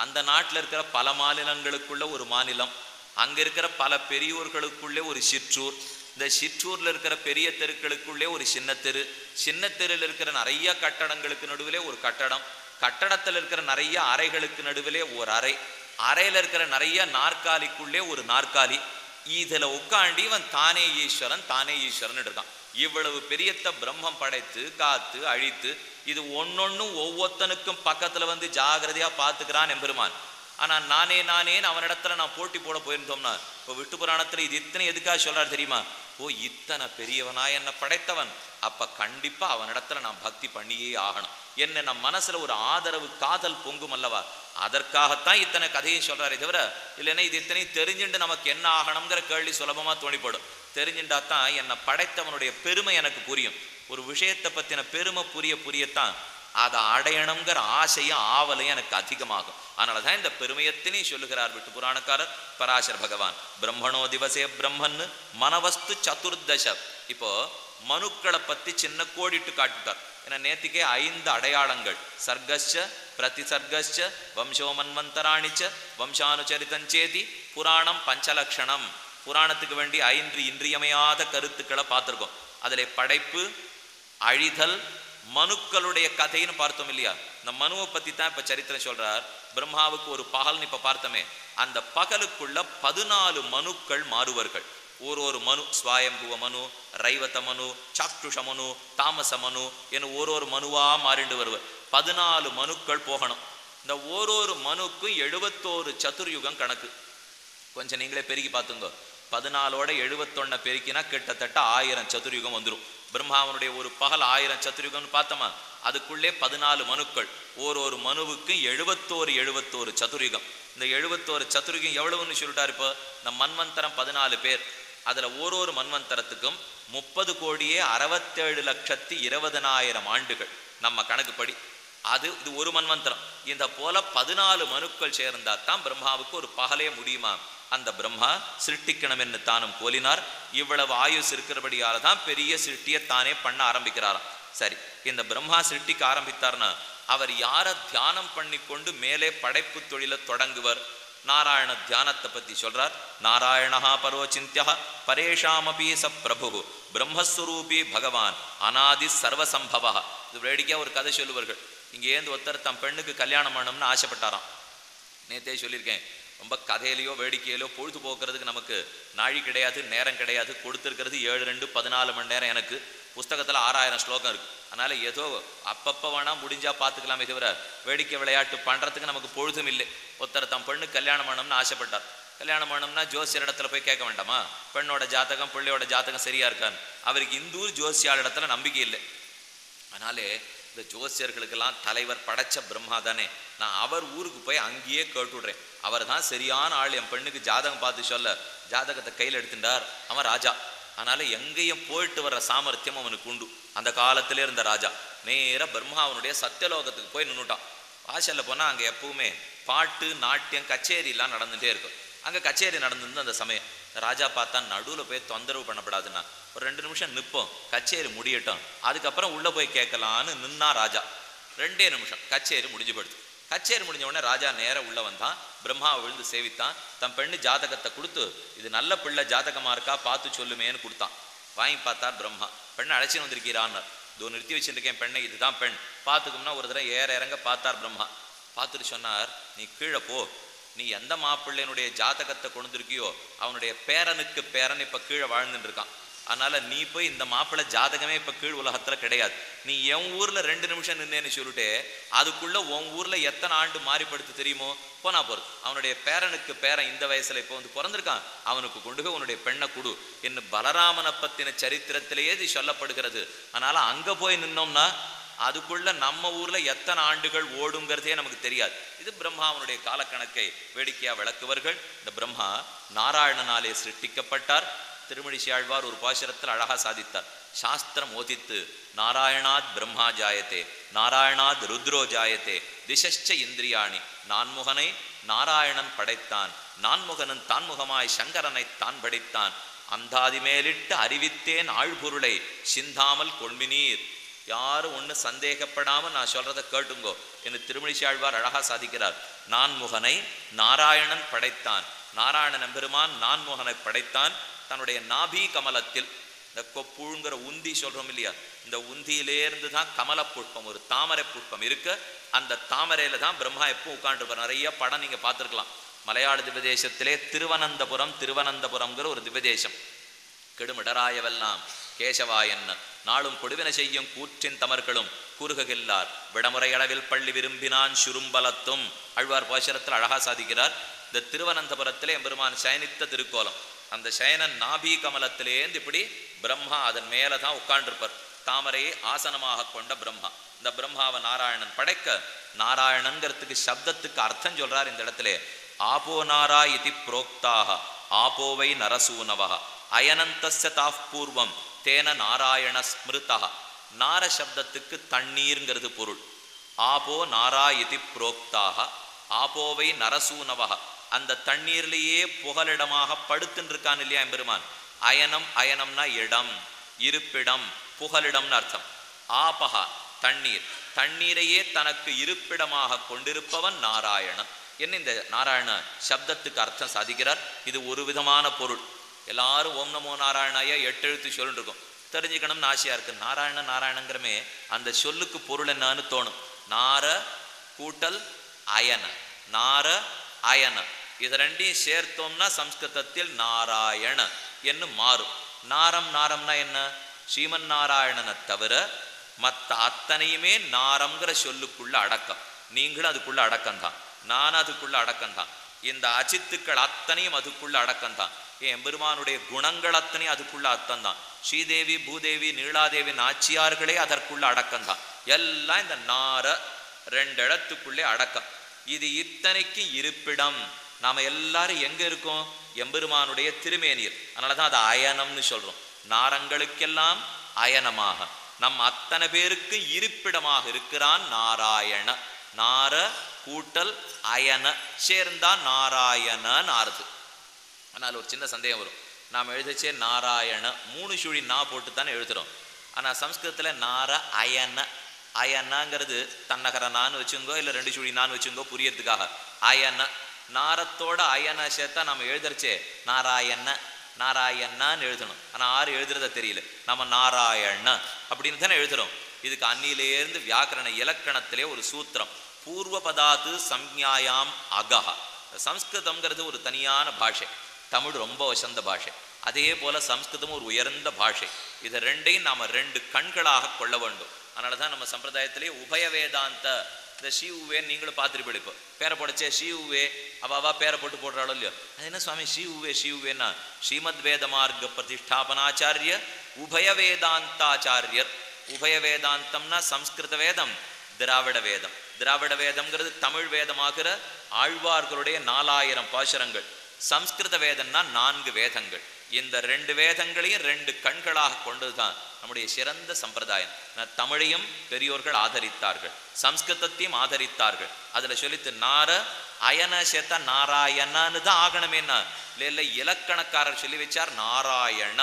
அந்த நாட்டுல இருக்கிற பல மாநிலங்களுக்குள்ள ஒரு மாநிலம். அங்க இருக்கிற பல பெரியோர்களுக்குள்ளே ஒரு சிற்றூர். இந்த சிற்றூர்ல இருக்கிற பெரிய தெருக்களுக்குள்ளே ஒரு சின்ன தெரு. சின்ன தெருவில் இருக்கிற நிறைய கட்டடங்களுக்கு நடுவிலே ஒரு கட்டடம். கட்டடத்தில் இருக்கிற நிறைய அறைகளுக்கு நடுவிலே ஒரு அறை. அறையில இருக்கிற நிறைய நாற்காலிக்குள்ளே ஒரு நாற்காலி. இதுல உட்காண்டி இவன் தானே ஈஸ்வரன் இருக்கான். இவ்வளவு பெரியத்த பிரம்மம் படைத்து காத்து அழித்து இது ஒன்னொன்னும் ஒவ்வொருத்தனுக்கும் பக்கத்துல வந்து ஜாகிரதையா பார்த்துக்கிறான் எம்பெருமான். ஆனா நானேன்னு அவனிடத்துல நான் போட்டி போட போயிருந்தோம்னா இப்போ விட்டு புராணத்துல இது இத்தனை எதுக்காக சொல்றாரு தெரியுமா? ஓ, இத்தனை பெரியவனா என்ன படைத்தவன், அப்ப கண்டிப்பா அவனிடத்துல நான் பக்தி பண்ணியே ஆகணும். என்ன நம் மனசுல ஒரு ஆதரவு காதல் பொங்கும் அல்லவா? அதற்காகத்தான் இத்தனை கதையும் சொல்றாரே தவிர இல்லைன்னா இது இத்தனையும் தெரிஞ்சுட்டு நமக்கு என்ன ஆகணுங்கிற கேள்வி சுலபமா தோணிப்படும். தெரிஞ்சுட்டாதான் என்னை படைத்தவனுடைய பெருமை எனக்கு புரியும். ஒரு விஷயத்தை பத்தின பெருமை புரியத்தான் அதை அடையணுங்கிற ஆசையும் ஆவலையும் எனக்கு அதிகமாகும். அதனாலதான் இந்த பெருமையத்தினையும் சொல்லுகிறார் விட்டு புராணக்காரர் பராசர பகவான். பிரம்மணோ திவசே பிரம்மன் மனவஸ்து சதுர்தச. இப்போ மனுக்களை பத்தி சின்ன கோடிட்டு காட்டுட்டார். ஏன்னா நேத்திக்கே 5 அடையாளங்கள். சர்க்கஸ்ச பிரதிசர்க்கஸ்ச வம்சோ மன்வந்தராணிச்ச வம்சானுச்சரிதஞ்சேதி புராணம் பஞ்சலக்ஷணம். புராணத்துக்கு வேண்டி 5 இன்றியமையாத கருத்துக்களை பார்த்துருக்கோம். அதிலே படைப்பு, அழிதல், மனுக்களுடைய கதைன்னு பார்த்தோம் இல்லையா? இந்த மனுவை பத்தி தான் இப்ப சரித்திரம் சொல்றார். பிரம்மாவுக்கு ஒரு பகல்னு இப்ப பார்த்தோமே, அந்த பகலுக்குள்ள 14 மனுக்கள் மாறுவர்கள். ஒரு மனு, ஸ்வாயம்புவ மனு, ரைவத மனு, சாக்ஷுஷ மனு, தாமச மனு என ஒரு மனுவா மாறிண்டு வருவர். 14 மனுக்கள் போகணும். இந்த ஒரு மனுக்கும் 71 சதுர்யுகம் கணக்கு. கொஞ்சம் நீங்களே பெருக்கி பார்த்துங்க. 14ஓட 71 பெருக்கினா கிட்டத்தட்ட 1000 சதுர்யுகம் வந்துடும். பிரம்மாவனுடைய ஒரு பகல் 1000 சதுர்யுகம்னு பார்த்தோமா? அதுக்குள்ளே 14 மனுக்கள். ஒரு மனுவுக்கு 71 சதுர்யுகம். இந்த 71 சதுர்யுகம் எவ்வளவுன்னு சொல்லிட்டாரு. இப்போ இந்த மன்வந்தரம் 14 பேர். அதுல ஒரு மன்வந்தரத்துக்கும் 30,67,20,000 ஆண்டுகள் நம்ம கணக்குப்படி. இது ஒரு மன்வந்தரம். இந்த போல 14 மனுக்கள் சேர்ந்தா தான் பிரம்மாவுக்கு ஒரு பகலே முடியுமா? அந்த பிரம்மா சிருஷ்டிக்கணும் என்று தானும் கோலினார். இவ்வளவு ஆயுஸ் இருக்கிறபடியால தான் பெரிய சிருஷ்டியை தானே பண்ண ஆரம்பிக்கிறாராம். சரி, இந்த பிரம்மா சிருஷ்டிக்க ஆரம்பித்தார்னா அவர் யாரை தியானம் பண்ணி கொண்டு மேலே படைப்பு தொழிலை தொடங்குவர்? நாராயண தியானத்தை பத்தி சொல்றார். நாராயணஹா பரோ சிந்தியா பரேஷாமபி ச பிரபு பிரம்மஸ்வரூபி பகவான் அநாதி சர்வசம்பவா. இது வேடிக்கையா ஒரு கதை சொல்லுவார்கள். இங்கே ஏந்து ஒருத்தர் தம் பெண்ணுக்கு கல்யாணம் பண்ணணும்னு ஆசைப்பட்டாராம். நேத்தே சொல்லியிருக்கேன், ரொம்ப கதையிலையோ வேடிக்கையிலோ பொழுது போக்குறதுக்கு நமக்கு நாழி கிடையாது, நேரம் கிடையாது. கொடுத்துருக்கிறது 7-2-14 மணி நேரம். எனக்கு புஸ்தகத்தில் 6000 ஸ்லோகம் இருக்கு. அதனால ஏதோ அப்பப்போ வேணா முடிஞ்சா பார்த்துக்கலாமே தவிர வேடிக்கை விளையாட்டு பண்றதுக்கு நமக்கு பொழுதும் இல்லை. ஒருத்தர் தம் பெண்ணு கல்யாணம் பண்ணணும்னு ஆசைப்பட்டார். கல்யாணம் பண்ணணும்னா ஜோசியர் இடத்துல போய் கேட்க வேண்டாமா? பெண்ணோட ஜாதகம் பிள்ளையோட ஜாதகம் சரியா இருக்கான்னு. அவருக்கு இந்தூர் ஜோசியார் இடத்துல நம்பிக்கை இல்லை. அதனாலே இந்த ஜோசியர்களுக்கெல்லாம் தலைவர் படைச்ச பிரம்மா தானே, நான் அவர் ஊருக்கு போய் அங்கேயே கேட்டுடுறேன். அவர் தான் சரியான ஆள். என் பெண்ணுக்கு ஜாதகம் பார்த்து சொல்ல ஜாதகத்தை கையில் எடுத்துட்டார். அவன் ராஜா. அதனால எங்கேயும் போயிட்டு வர்ற சாமர்த்தியம் அவனுக்கு உண்டு. அந்த காலத்திலே இருந்த ராஜா நேர பிரம்மாவனுடைய சத்தியலோகத்துக்கு போய் நின்றுட்டான். வாசல்ல போனால் அங்கே எப்பவுமே பாட்டு நாட்டியம் கச்சேரிலாம் நடந்துகிட்டே இருக்கும். அங்கே கச்சேரி நடந்துருந்து அந்த சமயம் ராஜா பார்த்தா நடுவில் போய் தொந்தரவு பண்ணப்படாதுன்னா ஒரு 2 நிமிஷம் நிற்போம், கச்சேரி முடியட்டும், அதுக்கப்புறம் உள்ளே போய் கேட்கலான்னு நின்னா ராஜா. 2 நிமிஷம் கச்சேரி முடிஞ்சு படுத்து. கச்சேரி முடிஞ்ச உடனே ராஜா நேரம் உள்ள வந்தான், பிரம்மாவை விழுந்து சேவித்தான். தன் பெண்ணு ஜாதகத்தை கொடுத்து இது நல்ல பிள்ளை ஜாதகமாக இருக்கா பார்த்து சொல்லுமேன்னு கொடுத்தான். வாங்கி பார்த்தார் பிரம்மா. பெண்ணை அழைச்சின்னு வந்திருக்கிறான்னு இதோ நிறுத்தி வச்சுருக்கேன் பெண்ணை, இதுதான் பெண் பார்த்துக்கும்னா ஒரு தடவை இறங்க பார்த்தார் பிரம்மா. பார்த்துட்டு சொன்னார், நீ கீழே போ, நீ எந்த மாப்பிள்ளையனுடைய ஜாதகத்தை கொண்டுருக்கியோ அவனுடைய பேரனுக்கு பேரன் இப்போ கீழே வாழ்ந்துட்டு இருக்கான். அதனால நீ போய் இந்த மாப்பிள்ளை ஜாதகமே இப்போ கீழ் உலகத்தில் கிடையாது, நீ என் ஊரில் 2 நிமிஷம் நின்னேன்னு சொல்லிட்டு அதுக்குள்ள உன் ஊரில் எத்தனை ஆண்டு மாறிப்படுத்து தெரியுமோ போனா போகிறது. அவனுடைய பேரனுக்கு பேரன் இந்த வயசுல இப்போ வந்து பிறந்திருக்கான், அவனுக்கு கொண்டு போய் உன்னுடைய பெண்ணை கொடு என்று பலராமனை பத்தின சரித்திரத்திலேயே இது சொல்லப்படுகிறது. அதனால அங்கே போய் நின்னோம்னா அதுக்குள்ள நம்ம ஊர்ல எத்தனை ஆண்டுகள் ஓடுங்கிறதே நமக்கு தெரியாது. இது பிரம்மாவனுடைய காலக்கணக்கை வேடிக்கையா விளக்குவர்கள். இந்த பிரம்மா நாராயணனாலே சிருஷ்டிக்கப்பட்டார். திருமழிசை ஆழ்வார் ஒரு பாசுரத்தில் அழகா சாதித்தார். சாஸ்திரம் ஓதித்து நாராயணாத் பிரம்மா ஜாயத்தே நாராயணாத் ருத்ரோ ஜாயத்தே திசஷ்ச இந்திரியாணி. நான்முகனை நாராயணன் படைத்தான், நான்முகனன் தான்முகமாய் சங்கரனை தான் படைத்தான். அந்தாதி மேலிட்டு அறிவித்தேன் ஆழ்பொருளை சிந்தாமல் கொள்மினீர். யாரும் ஒன்று சந்தேகப்படாமல் நான் சொல்றதை கேட்டுங்கோ என்று திருமழிசை ஆழ்வார் அழகா சாதிக்கிறார். நான்முகனை நாராயணன் படைத்தான், நாராயணன் எம்பெருமான் நான்முகனை படைத்தான். தன்னுடைய நாபி கமலத்தில் இந்த கொப்புங்கிற உந்தி சொல்றோம் இல்லையா, இந்த உந்தியிலேருந்து தான் கமல புஷ்பம், ஒரு தாமரை புஷ்பம் இருக்கு. அந்த தாமரையில தான் பிரம்மா எப்போ உட்காந்துருப்பார். நிறைய படம் நீங்க பார்த்துருக்கலாம். மலையாள திவ்யதேசத்திலே திருவனந்தபுரம்ங்கிற ஒரு திவ்யதேசம். கெடுமிடராயவெல்லாம் கேசவாயன்ன நாளும் கொடுவின செய்யும் கூற்றின் தமர்களும் கூறுகில்லார் விடமுறை அளவில் பள்ளி விரும்பினான் சுரும்பலத்தும். ஆழ்வார் பாசுரத்தில் அழகா சாதிக்கிறார். இந்த திருவனந்தபுரத்திலே எம்பெருமான் சயனித்த திருக்கோலம், அந்த சயனன் நாபி கமலத்திலேந்து இப்படி பிரம்மா அதன் மேலதான் உட்காண்டிருப்பார். தாமரையை ஆசனமாக கொண்ட பிரம்மா. இந்த பிரம்மாவை நாராயணன் படைக்க, நாராயணன்கிறதுக்கு சப்தத்துக்கு அர்த்தம் சொல்றார் இந்த இடத்துல. ஆபோ நாரா இதி புரோக்தாக ஆபோவை நரசூனவக அயனந்தஸ்ய தாஃப் பூர்வம் தேன நாராயண ஸ்மிருதா. நார சப்தத்துக்கு தண்ணீர்ங்கிறது பொருள். ஆபோ நாரா இதி புரோக்தாக ஆபோவை நரசூனவக, அந்த தண்ணீர்லேயே புகலிடமாக படுத்துன்னு இருக்கான் இல்லையா எம்பெருமான். அயனம், அயனம்னா இடம், இருப்பிடம், புகலிடம்னு அர்த்தம். ஆபகா தண்ணீர், தண்ணீரையே தனக்கு இருப்பிடமாக கொண்டிருப்பவன் நாராயணன் என்ன இந்த நாராயண சப்தத்துக்கு அர்த்தம் சாதிக்கிறார். இது ஒரு விதமான பொருள். எல்லாரும் ஓம் நமோ நாராயணாய 8 எழுத்து சொல்லிட்டு இருக்கோம், தெரிஞ்சுக்கணும்னு ஆசையா இருக்கு. நாராயணங்கிறமே அந்த சொல்லுக்கு பொருள் என்னன்னு தோணும். நார கூட்டல் அயன, நார அயன, இது ரெண்டையும் சேர்த்தோம்னா சம்ஸ்கிருதத்தில் நாராயண என்று மாறும். நாரம்னா என்ன? ஸ்ரீமன் நாராயணனை தவிர மற்ற அத்தனையுமே நாரம்ங்கிற சொல்லுக்குள்ள அடக்கம். நீங்களும் அதுக்குள்ள அடக்கம்தான், நானும் அதுக்குள்ள அடக்கம்தான். இந்த அச்சித்துக்கள் அத்தனையும் அதுக்குள்ள அடக்கம்தான். எம்பெருமானுடைய குணங்கள் அத்தனையும் அதுக்குள்ள அர்த்தம்தான். ஸ்ரீதேவி, பூதேவி, நீலாதேவி நாச்சியார்களே அதற்குள்ள அடக்கம்தான். எல்லாம் இந்த நார 2 இடத்துக்குள்ளே அடக்கம். இது இத்தனைக்கு இருப்பிடம். நாம எல்லாரும் எங்க இருக்கோம்? எம்பெருமானுடைய திருமேனியர். அதனாலதான் அது அயனம்னு சொல்றோம். நாரங்களுக்கெல்லாம் அயனமாக நம் அத்தனை பேருக்கு இருப்பிடமாக இருக்கிறான் நாராயண. நார கூட்டல் அயன சேர்ந்தா நாராயணன் ஆறுது. ஆனால் ஒரு சின்ன சந்தேகம் வரும். நாம் எழுதச்சே நாராயண 3 சுழி நா போட்டு தானே எழுதுறோம். ஆனால் சம்ஸ்கிருதத்தில் நார அயன, அயனங்கிறது தன்னகர நான் வச்சுங்கோ இல்லை 2 சுழி நான் வச்சுங்கோ புரியறதுக்காக. அயன நாரத்தோட அயன சேர்த்தா நம்ம எழுதுறச்சே நாராயணான்னு எழுதணும். ஆனால் ஆறு எழுதுறத தெரியல, நம்ம நாராயண அப்படின்னு தானே எழுதுறோம். இதுக்கு அன்னிலேருந்து வியாக்கரண இலக்கணத்திலே ஒரு சூத்திரம், பூர்வ பதாத்து சம்ஞாயாம் அகஹ. சம்ஸ்கிருதம்ங்கிறது ஒரு தனியான பாஷை, தமிழ் ரொம்ப வசந்த பாஷை. அதே போல சம்ஸ்கிருதம் ஒரு உயர்ந்த பாஷை. இதை ரெண்டையும் நாம 2 கண்களாக கொள்ள வேண்டும். அதனாலதான் நம்ம சம்பிரதாயத்திலே உபய வேதாந்த, இந்த ஷீவுவே நீங்களும் பார்த்துருப்பீங்க. இப்போ பேரை போடச்சே ஷீவுவே அவா பேரை போட்டு போடுறாளோ இல்லையோ, அது என்ன சுவாமி ஷீவுவேன்னா ஸ்ரீமத் வேத மார்க்க பிரதிஷ்டாபனாச்சாரிய உபய வேதாந்தாச்சாரியர். உபய வேதாந்தம்னா சம்ஸ்கிருத வேதம், திராவிட வேதம். திராவிட வேதம்ங்கிறது தமிழ் வேதமாகிற ஆழ்வார்களுடைய 4000 பாசுரங்கள். சம்ஸ்கிருத வேதம்னா 4 வேதங்கள். இந்த 2 வேதங்களையும் 2 கண்களாக கொண்டுதான் நம்முடைய சிறந்த சம்பிரதாயம். தமிழையும் பெரியோர்கள் ஆதரித்தார்கள், சம்ஸ்கிருதத்தையும் ஆதரித்தார்கள். அதுல சொல்லித்து நார அயன சேத்த நாராயணன்னு தான் ஆகணுமேனா இல்ல, இலக்கணக்காரர் சொல்லி வச்சார் நாராயண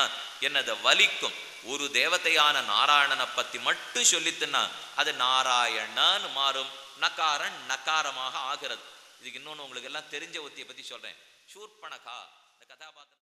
என்னது வலிக்கும். ஒரு தேவதையான நாராயணனை பத்தி மட்டும் சொல்லித்துன்னா அது நாராயணன்னு மாறும், நகாரன் நகாரமாக ஆகிறது. இதுக்கு இன்னொன்னு உங்களுக்கு எல்லாம் தெரிஞ்ச ஒத்தியை பத்தி சொல்றேன். சூர்பனகா இந்த கதாபாத்திரம்